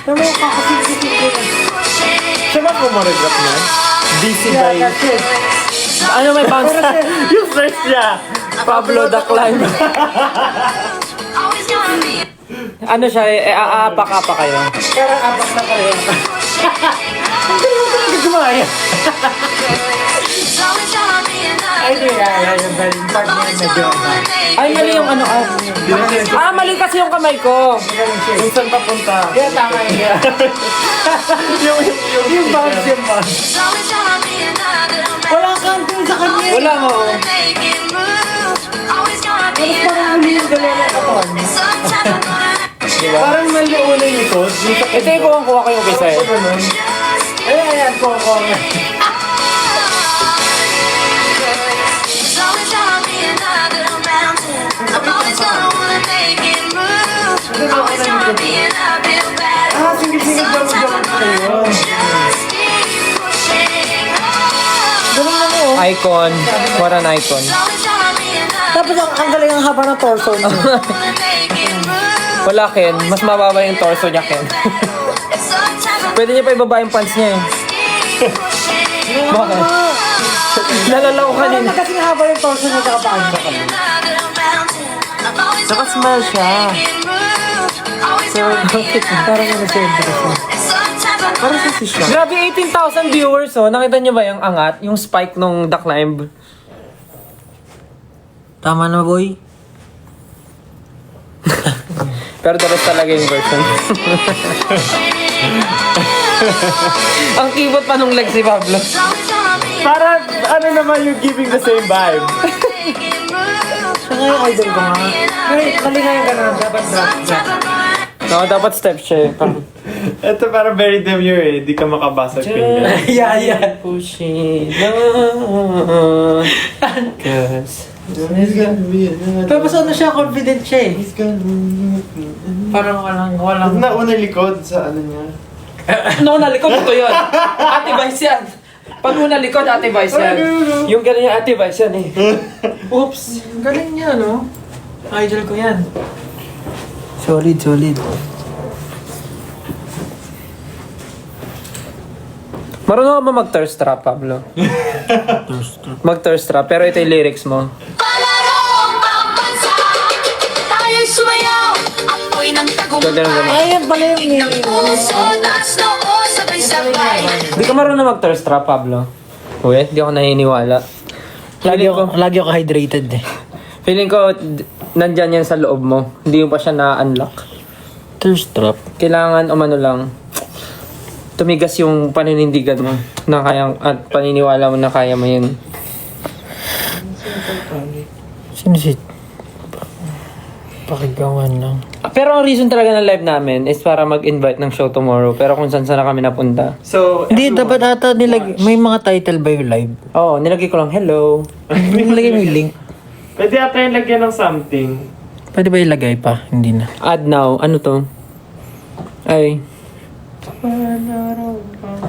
Alam mo, kakasip-sip ko yan. Siya ba pumaregrap niya? DC Yeah, by... that's it. Ano may bounce? Yung first niya! Pablo the Climb. Ano siya, aapa-apa kayo. Parang apak na kayo. Hindi mo talaga gumaya! Ay, di, yung galing part niya medyo. Ay, mali yung ano. Mali kasi yung kamay ko. Kung saan papunta? Kaya tama yun. Yung bounce yung bounce. Wala kang tune sa kanya. Wala mo. Tapos parang muli yung galaw ng katawan niya. Diba? Parang mali una yung likod. Yung sa Ito yung kuha kayo umpisa eh. ganun. Ayan, koko nga. Singit-singit daw mo yun. Galing na mo. Oh. Icon. What an icon. Tapos ang galing ang haba ng torso niya. Wala, Ken. Mas mababa yung torso niya, Ken. Pwede niya pa ibaba yung pants niya eh. Bakit? Nalalaw ka Parang din. na kasing haba yung torso niya sa kapaan sa kanya. Nakasmile siya. Parang ano siya yung kasi. Parang sisi siya. Grabe, 18,000 viewers oh. Nakita niyo ba yung angat? Yung spike nung The Climb? Tama na, boy. Pero the rest talaga yung version. Ang kibot pa nung legs ni Pablo. Para ano naman yung giving the same vibe. Siya nga yung idol ko nga. Mali nga yung gano'n. Dapat drop. No, dapat step siya eh. Parang, Ito parang very demure eh. Di ka makabasag pinya. Yeah. push it down. Cause Tapos ano siya, confident siya eh. Parang walang. Nauna likod sa ano niya. no, nalikod ito yun. Ate Vice yan. Pag una likod, Ate Vice yan. Yung ganun yung Ate Vice yan eh. Oops. Galing niya, no? Idol ko yan. Solid. Marunong ka ba mag-thirst trap, Pablo? Mag-thirst trap, pero ito yung lyrics mo. Wala Ganun. Ayan pala yung Di ka marunong mag-thirst trap, Pablo. Uy, di ako naniniwala. Lagi ako hydrated eh. Feeling ko, nandyan yan sa loob mo. Hindi mo pa siya na-unlock. Thirst trap. Kailangan, umano lang, tumigas yung paninindigan mo na kayang, at paniniwala mo na kaya mo yun. Sino si... Pakigawan lang. Pero ang reason talaga ng live namin is para mag-invite ng show tomorrow. Pero kung saan na kami napunta. So, Hindi, dapat ata may mga title ba yung live? Oo, nilagay ko lang, hello. Nilagay mo yung link. pwede ata yung lagyan ng something. Pwede ba ilagay pa? Hindi na. Add now. Ano to? Ay.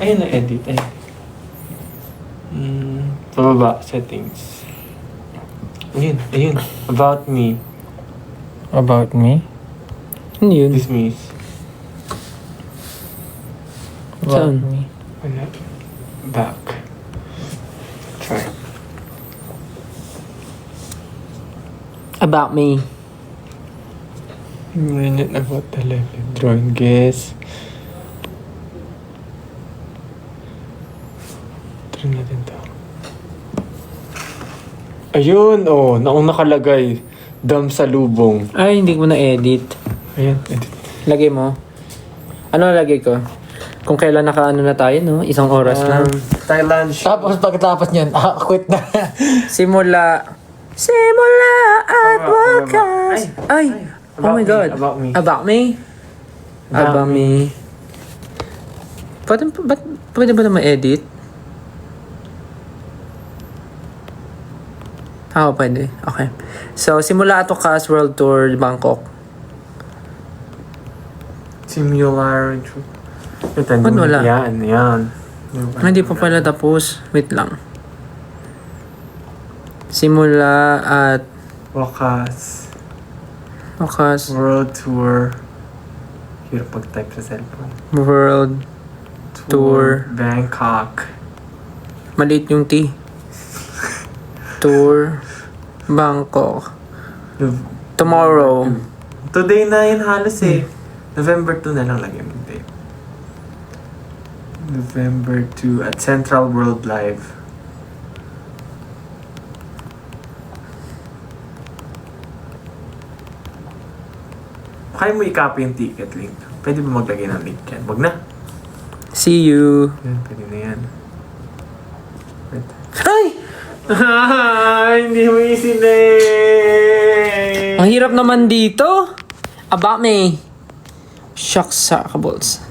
Ayun na, edit. Ayun. Pababa, settings. Ayun. About me. About me? Ano yun? Dismiss. About Saan? me. Wala. Back. Try. About me. Minute about the level. Drawing guess. Try natin to. Ayun, naong nakalagay. Dam sa lubong. Ay, hindi ko na-edit. Ayan, edit. Lagay mo. Ano lagay ko? Kung kailan nakaano na tayo, no? 1 oras na. Thailand show. Tapos pagkatapos niyan, quit na. Simula at wakas. Ay. Oh my God. About me. About me? About me. Pwede ba na ma-edit? Pwede. Okay. So, simula at wakas World Tour Bangkok. Similar. Ba't wala? Yan. Hindi pa pala tapos. Wait lang. Simula at Wakas. wakas World Tour. Hirap pag-type sa cellphone. World Tour. Bangkok. Maliit yung T. Tour Bangkok. Tomorrow. Today na yun halos eh. November 2 na lang lagyan mo date. November 2 at Central World Live. Kaya mo i-copy yung ticket link. Pwede ba maglagay ng link yan? Wag na. See you. Yan, pwede na yan. Wait. Ay! Hindi mo isinay. Ang hirap naman dito. About me. Shucks sackables.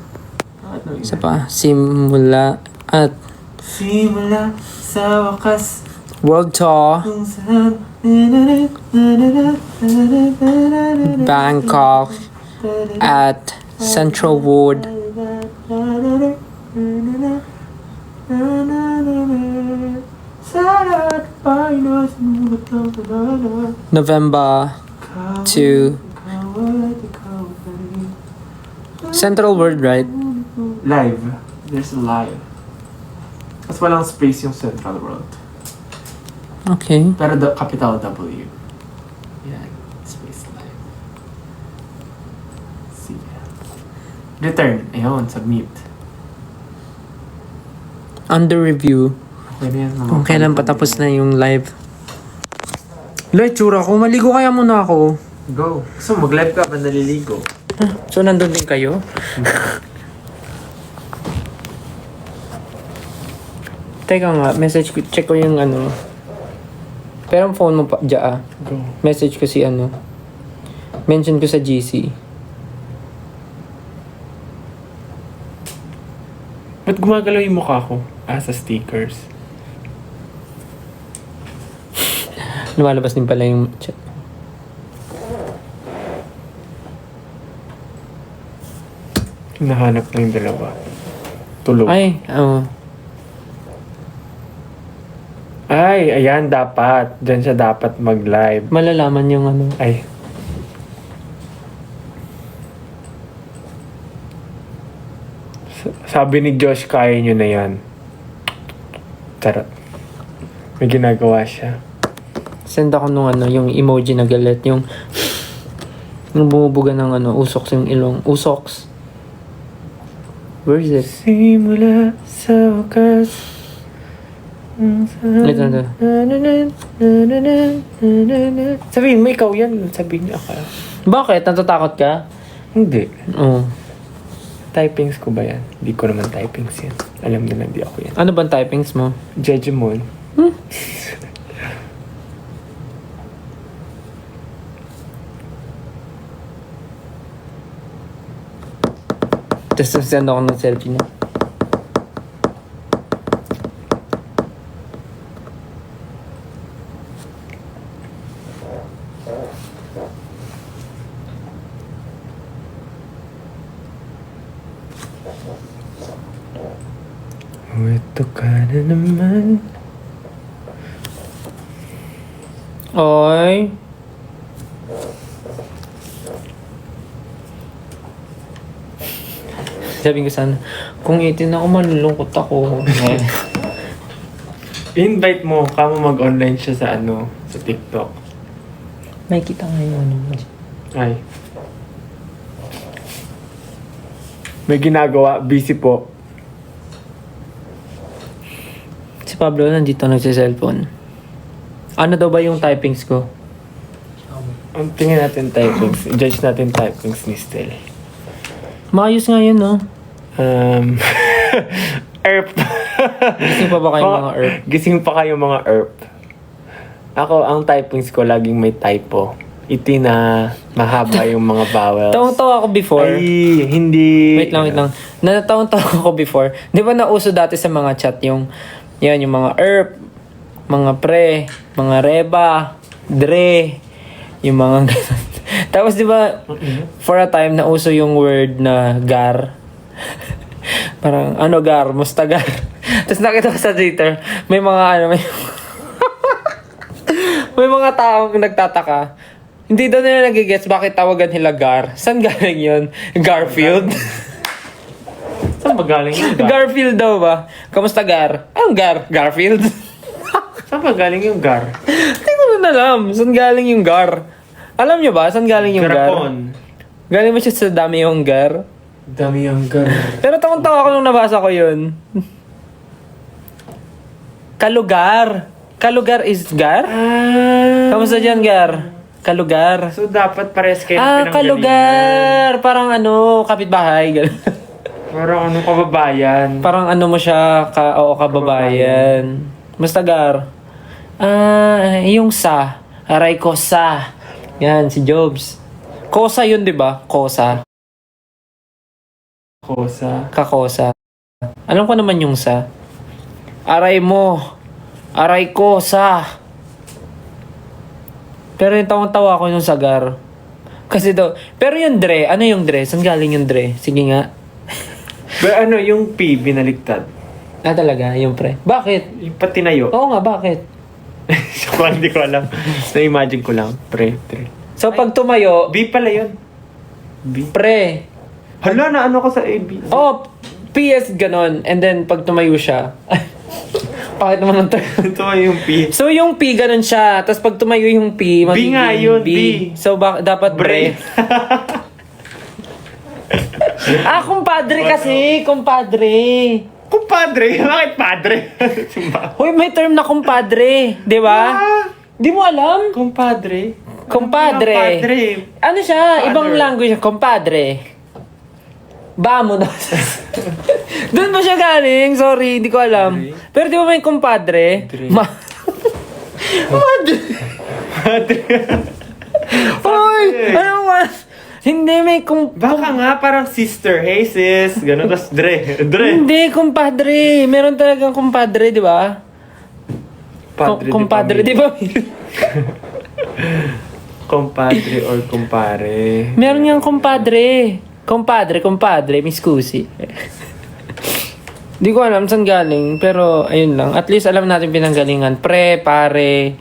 Isa pa. Simula at Simula sa wakas World Tour kung saan Bangkok at Central Wood November 2 Central World, right? Live. There's a live. Tapos walang space yung Central World. Okay. Pero capital W. Yan. Space live. See. Return. Ayun, submit. Under review. Okay na yan. Kung kailan patapos na yung live. Tsura ko. Maligo kaya muna ako. Go. So, mag-live ka pa naliligo. So, nandun din kayo? Teka nga, message ko, check ko yung ano. Pero ang phone mo pa, Go. Message ko si ano. Mention ko sa GC. Ba't gumagalaw yung mukha ko? Sa stickers. Lumalabas din pala yung chat. Hinahanap na yung dalawa. Tulog. Ay, Ay, ayan, dapat. Diyan siya dapat mag-live. malalaman yung ano. Ay. Sabi ni Josh, kaya nyo na yan. Charot. May ginagawa siya. Send ako nung ano, yung emoji na galit. Yung Yung bumubuga ng usoks yung ilong. Usoks. Where is it? Simula sa wakas. Ito. Sabihin mo, ikaw yan. Sabihin niya ka. Bakit? Natatakot ka? Hindi. Oo. Typings ko ba yan? Hindi ko naman typings yan. Alam nila hindi ako yan. Ano bang typings mo? Jejemon. Tapos send ako ng selfie niya. Ito ka na naman. Oy. Sabi ko sana, kung 18 ako, malulungkot ako. Invite mo, kamo mag-online siya sa sa TikTok. May kita nga yung Ay. May ginagawa, busy po. Si Pablo nandito nagsi-cellphone. Ano daw ba yung typings ko? Ang tingin natin typings, judge natin typings ni Stel. Maayos nga yun, no? Erp. Gising pa ba kayong mga herb? Gising pa kayo mga erp. Ako, ang typings ko laging may typo. Iti na mahaba yung mga vowels. Tawang-tawa ako before. Ay, hindi. Wait lang. Natawang-tawa ako before. Di ba nauso dati sa mga chat yung mga erp, mga pre, mga reba, dre, yung mga ganun. Tapos di ba, for a time, nauso yung word na gar. Parang, gar, mustagar. Tapos nakita ko sa Twitter, may mga may mga taong nagtataka. Hindi daw nila nagigets bakit tawagan nila gar. Saan galing yun? Garfield? Saan ba galing yung gar? Garfield daw ba? Kamusta gar? Anong gar? Garfield? Saan ba galing yung gar? Hindi ko rin alam. Saan galing yung gar? Alam nyo ba? Saan galing yung gar? Garapon. Galing ba siya sa dami yung gar? Dami yung gar. Pero tawang-tawa ako nung nabasa ko yun. Kalugar. Kalugar is gar? Kamusta dyan, gar? Kalugar. So, dapat pares kayo Kalugar! Parang kapitbahay. Ganun. Parang kababayan. Parang mo siya, kababayan. Basta gar. Yung sa. Aray ko sa. Yan, si Jobs. Kosa yun, di ba? Kosa. Kosa. Kakosa. Alam ko naman yung sa. Aray mo. Aray ko sa. Pero yung tawang-tawa ko yung sagar. Kasi daw, pero yung dre, ano yung dre? Saan galing yung dre? Sige nga. Pero yung P, binaligtad. Talaga, yung pre. Bakit? Yung patinayo. Oo nga, bakit? So, hindi ko alam. Na-imagine ko lang. Pre. So, pag tumayo, B pala yun. B. pre. Hala, na ko sa AB. Oh, PS ganon. And then, pag tumayo siya. Bakit naman ang Ito yung P. So, yung P ganon siya. Tapos, pag tumayo yung P, magiging nga yun, B. So, dapat bre. Kumpadre kasi. Kumpadre. Kumpadre? Bakit padre? Hoy, may term na kumpadre. Di ba? Di mo alam? Kumpadre? Kumpadre. Kumpadre. Ano siya? Father. Ibang language. Kumpadre. Bamo na. Doon ba siya galing? Sorry, hindi ko alam. Pero di ba may kumpadre? Dre. Madre. Hoy! Ano ba? Hindi may Baka nga, parang sister. Hey sis. Ganun, tas Dre. Hindi, kumpadre. Meron talagang kumpadre, di ba? Padre Kumpadre, di ba? Compadre or kumpare. Meron niyang kumpadre. Kumpadre, Miss Cusi. Di ko alam saan galing, pero ayun lang. At least alam natin pinanggalingan. Pre, pare,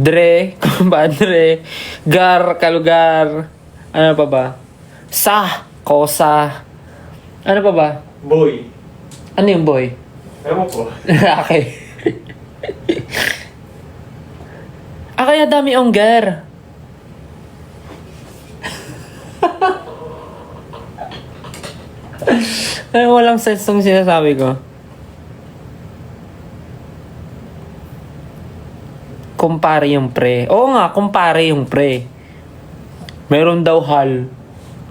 dre, kumpadre, gar, kalugar, ano pa ba? Sa, kosa, ano pa ba? Boy. Ano yung boy? Ewan ko. Lalaki. Kaya dami ang gar. Ay, walang sense tong sinasabi ko. Kumpare yung pre. Oo nga, kumpare yung pre. Meron daw hal.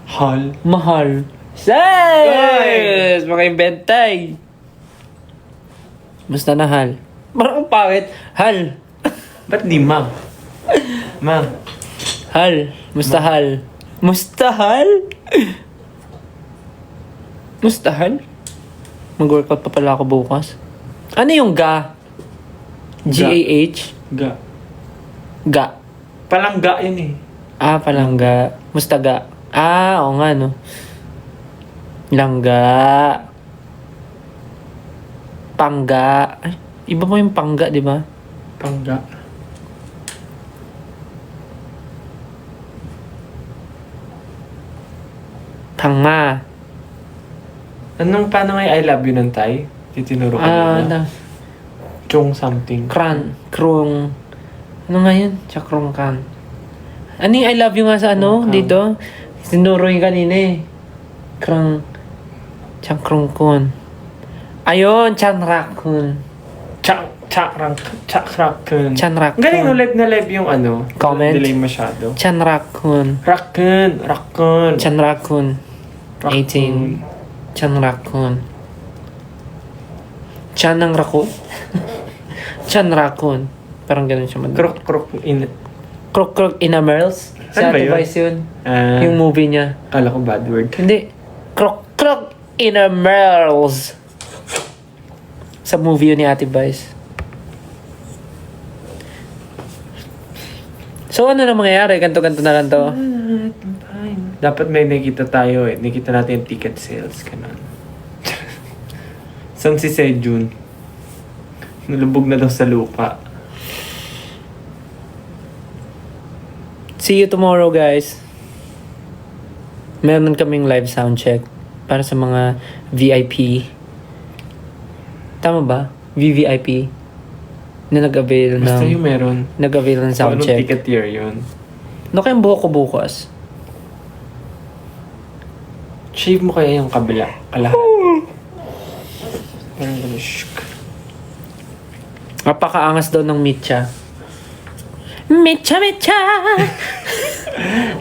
Hal. Mahal. Yes! Maka-inventay. Basta na hal. Parang pangit. Hal. Ba't di ma? Ma. Hal. Mustahal. Mustahal? Mustahal? Mag-workout pa pala ako bukas. Ano yung ga? G-A-H? Ga. Ga. Palangga yun eh. Ah, palangga. Mustaga. Ah, oo nga, no. Langga. Pangga. Ay, iba mo yung pangga, di ba? Pangga. Tanga. Paano nga yung I love you ng Thai? Titinuro ko Ah, na. Chong something. Kran. Krong. Ano nga yun? Chakrong kan. Ano yung I love you nga sa ano? Krong kan. Dito? Sinuro yung kanina eh. Krang. Chakrong kun. Ayun, chanrakun. Chakrakun. Chanrakun. Galing no, live na live yung ano. Comment? Delay masyado. Chanrakun. Rakun. Chanrakun. 18. Chanrakun. Chan ng rakun? Chan rakun. Parang ganun siya man. Krok in. Krok Inamerls. Si Ano ba Ate yun? Vice yun. Ah, Yung movie niya. kala ko bad word. Hindi. Krok Inamerls. Sa movie yun ni Ate Vice. So ano na mangyayari? Ganto-ganto na lang to. Dapat may nakita tayo eh. Nakita natin yung ticket sales. Ganun. Saan si Sejun? Nalubog na daw sa lupa. See you tomorrow, guys. Meron kaming live sound check para sa mga VIP. Tama ba? VVIP na nag-avail Basta ng yung meron. nag-avail ng Kung sound anong check. ticket year yun. No kayong buhok ko bukas. Shave mo kaya yung kabila. Kalahati. Parang gano'n. Shk. Napakaangas daw ng Mitcha. Mitcha!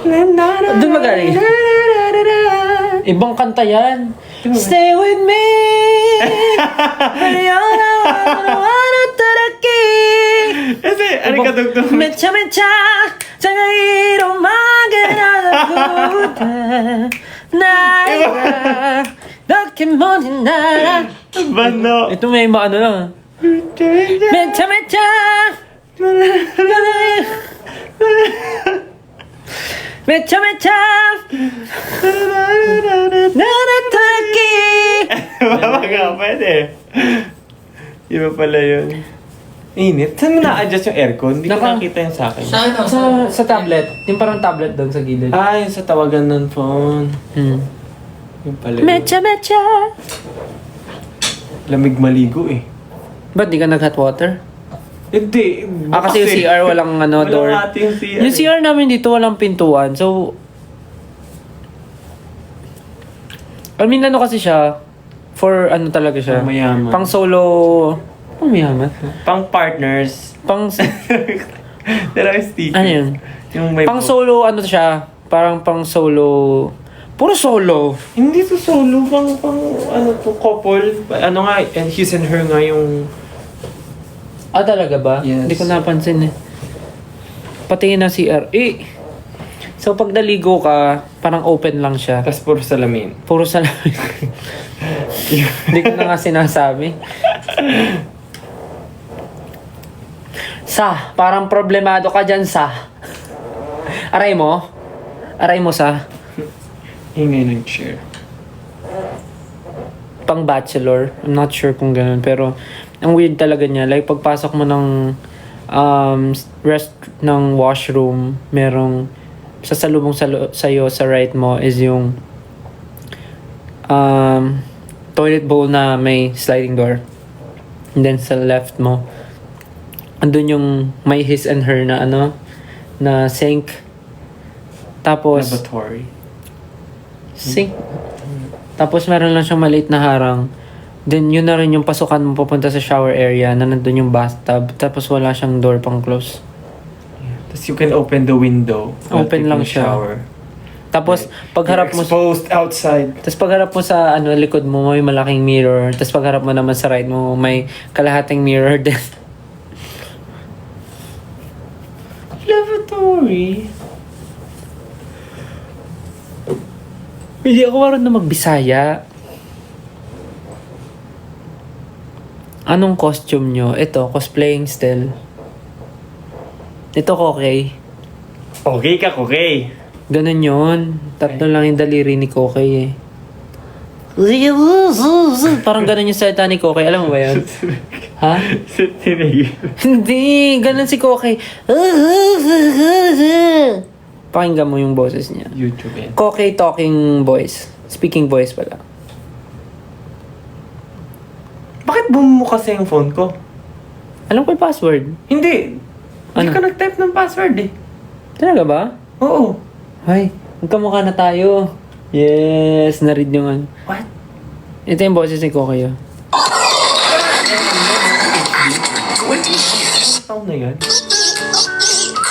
Doon magaling. Ibang kanta yan. Stay with me. Kasi, ano ka dugtong? Mitcha! Tagairo maganagutan. Naira. Dokimonin na. Bano? Ito may ano lang. Mitcha! Mecha! Nanataki! Baba nga, pwede. Iba pala yun. Init. Saan mo na-adjust yung aircon? Hindi ko Naka- nakita yung sa akin. Sa ano? Sa tablet. Yung parang tablet doon sa gilid. Ah, yung sa tawagan ng phone. Yung pala yun. Mecha! Lamig maligo eh. Ba't di ka nag-hot water? Hindi. Kasi yung CR walang door. Walang ate yung CR. Yung CR namin dito walang pintuan. So, I mean, ano kasi siya, for ano talaga siya. Pang mayaman. Pang solo. Pang mayaman. Pang partners. Pang, Pero yung sticker. ano yun? Yung may Pang solo, ano siya? Parang pang solo. Puro solo. Hindi to solo. Pang ano to, couple. Ano nga, and his and her nga yung... Ah, talaga ba? Yes. Hindi ko napansin eh. Patingin ng CR. So, pag naligo ka, parang open lang siya. Tapos puro salamin. Puro salamin. Hindi ko na nga sinasabi. Parang problemado ka dyan, Aray mo? Aray mo, Ingay ng chair. Pang bachelor. I'm not sure kung ganun. Pero, ang weird talaga niya. Like, pagpasok mo ng rest ng washroom, merong sasalubong sa'yo sa right mo is yung toilet bowl na may sliding door. And then sa left mo, andun yung may his and her na na sink. Tapos, Laboratory. sink. Tapos meron lang siyang maliit na harang. Then yun na rin yung pasukan mo papunta sa shower area na nandun yung bathtub. Tapos wala siyang door pang close. Tapos you can open the window. while Open taking lang a siya. shower. Tapos pagharap mo Exposed outside. tapos pagharap mo sa likod mo may malaking mirror. Tapos pagharap mo naman sa right mo may kalahating mirror din. Lavatory. Hindi ako marunong na magbisaya. Anong costume nyo? Ito, cosplaying still. Ito, Kokey. Okay ka, okay. Ganun yun. Tatlo lang yung daliri ni Kokey eh. Parang ganun yung salita ni Kokey. Alam mo ba yun? Ha? Tinigil. Hindi! Ganun si Kokey. Pakinggan mo yung boses niya. YouTube yan. Kokey talking voice. Speaking voice pala. Bakit bumumo kasi yung phone ko? Alam ko yung password. Hindi. Hindi Ano? ka nag-type ng password eh. Talaga ba? Oo. Ay, magkamukha na tayo. Yes, na-read yung ano. What? Ito yung boses ni Kokey. Oh. Anong taon na yun?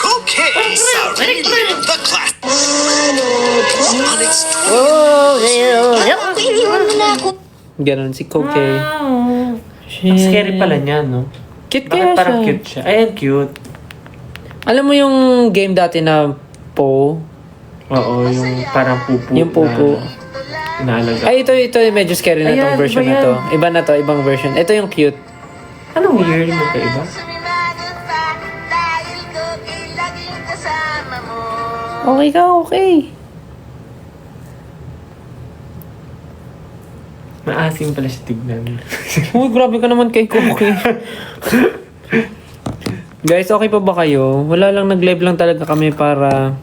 Okay, sorry, the class. Ganon si Kokey. Ang scary pala niya, no? Cute Bakit kaya parang siya. cute siya? Ayan, cute. Alam mo yung game dati na Po? Oo, yung parang pupu. Yung pupu. Na inaalaga. Ay, ito medyo scary na Ayan, tong version iba na yan. to. Iba na to, ibang version. Ito yung cute. Anong year mo ka iba? Okay ka, okay. Maasim pala siya tignan. Uy, grabe ka naman kay Kokey. Guys, okay pa ba kayo? Wala lang, nag-live lang talaga kami para...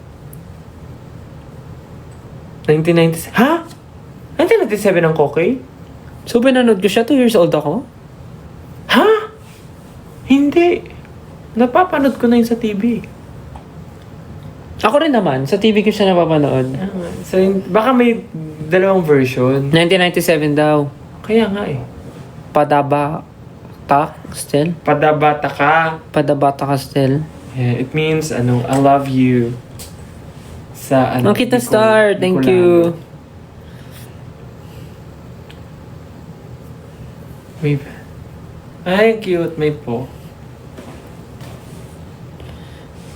1997. Ha? 1997 ang Kokey? So, pinanood ko siya. 2 years old ako. Ha? Hindi. Napapanood ko na yun sa TV. Ako rin naman. Sa TV ko siya napapanood. So, baka may dalawang version. 1997 daw. Kaya nga eh. Padabata still? Padabata ka. Padabata ka still? Yeah, it means, I love you. Sa, Ang kita star. Thank Bicolano. you. May... Ay, cute. May po.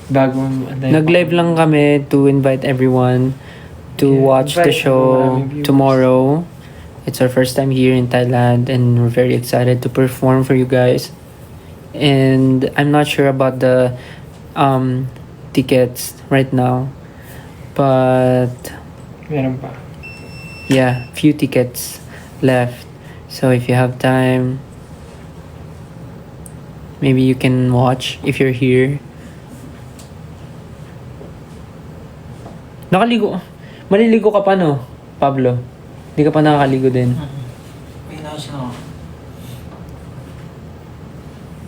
Bagong... Nag-live lang kami to invite everyone to Yeah, watch the invite show maraming viewers. tomorrow. It's our first time here in Thailand and we're very excited to perform for you guys. And I'm not sure about the tickets right now. But Meron pa. yeah, few tickets left. So if you have time, maybe you can watch if you're here. Nakaligo. Maliligo ka pa, no, Pablo? Hindi ka pa nakakaligo din. May nais na ako.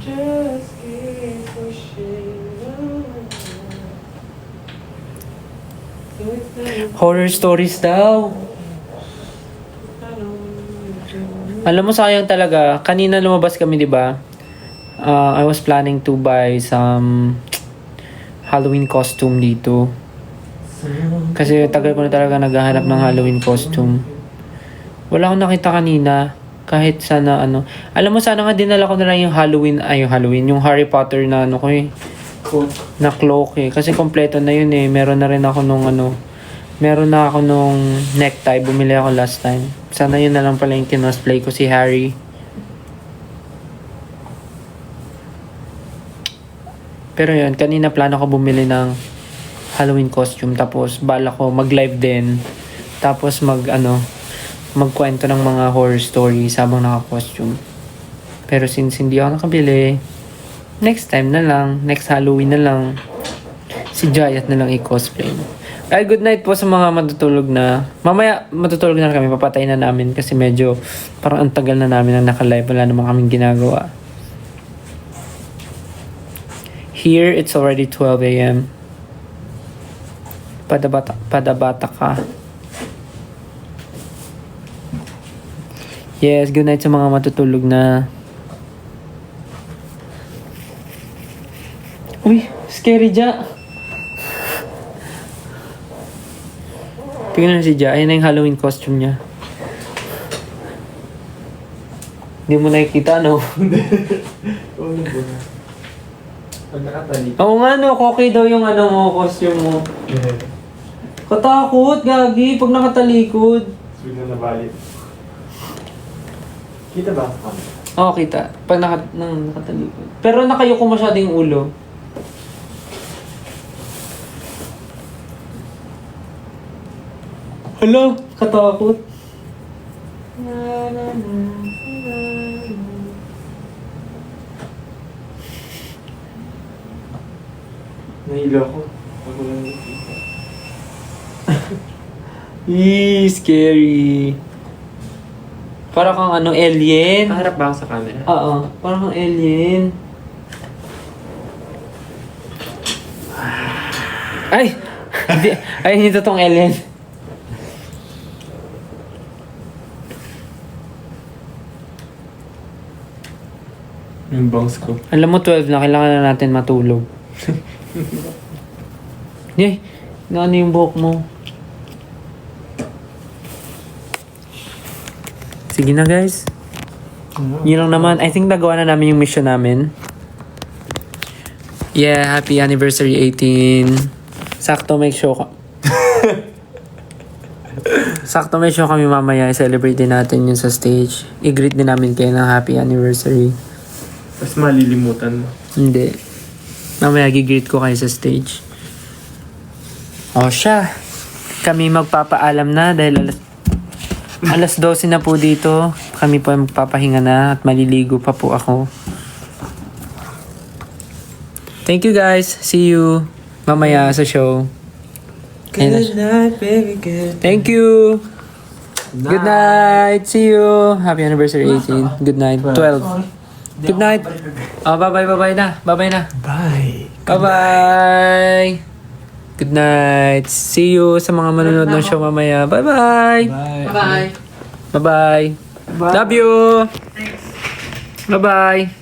Just keep pushing on. Horror stories daw. Alam mo, sayang talaga. Kanina lumabas kami, di ba? I was planning to buy some Halloween costume dito. Kasi tagal ko na talaga naghahanap ng Halloween costume. Wala akong nakita kanina. Kahit sana ano. Alam mo, sana nga dinala ko na lang yung yung Harry Potter na ano ko eh. Cool. Na cloak eh. Kasi kompleto na yun eh. Meron na rin ako nung meron na ako nung necktie. Bumili ako last time. Sana yun na lang pala yung kinosplay ko si Harry. Pero yun, kanina plano ko bumili ng Halloween costume. Tapos bala ko mag-live din. Tapos magkwento ng mga horror stories habang naka-costume. Pero since hindi ako nakabili, next time na lang, next Halloween na lang, si Jayat na lang i-cosplay. Ay, good night po sa mga matutulog na. Mamaya, matutulog na kami. Papatay na namin kasi medyo parang ang tagal na namin ang naka-live. Wala naman kaming ginagawa. Here, it's already 12 a.m. Padabata ka. Yes, good night sa mga matutulog na. Uy, scary Ja. Tingnan si Ja. Ayan na yung Halloween costume niya. Hindi mo nakikita, no? Oo, ba? Pag nakatali. Oo nga, no. Okay daw yung costume mo. Katakot, gagi. Pag nakatalikod. Bigla na balik. Kita ba? Oo, kita. Pag nakatalikod. Pero nakayuko masyado yung ulo. Hala, katakot. Nahilo ako. Ako lang nakita. Eee, scary. Para kang alien. Harap ba ako sa camera? Oo, parang kang alien. Ay! Hindi, ay, hindi totoong alien. Yung bangs ko. Alam mo, 12 na, kailangan na natin matulog. Yay! Ano yung buhok mo? Sige na, guys. Yun lang naman. I think nagawa na namin yung mission namin. Yeah, happy anniversary 18. Sakto may show ka. Sakto may show kami mamaya. I-celebrate din natin yun sa stage. I-greet din namin kayo ng happy anniversary. Tapos malilimutan mo. Hindi. Mamaya gigreet ko kayo sa stage. O siya. Kami magpapaalam na dahil alas 12 na po dito. Kami po magpapahinga na at maliligo pa po ako. Thank you guys. See you mamaya sa show. Good night, baby, good. Thank you. Good night. See you. Happy anniversary 18. Good night. 12. Good night. Oh, bye-bye na. Bye-bye na. Bye. Bye-bye. Good night. See you sa mga manonood ng show mamaya. Bye-bye. Bye. Bye-bye. Bye-bye. Love you. Bye-bye.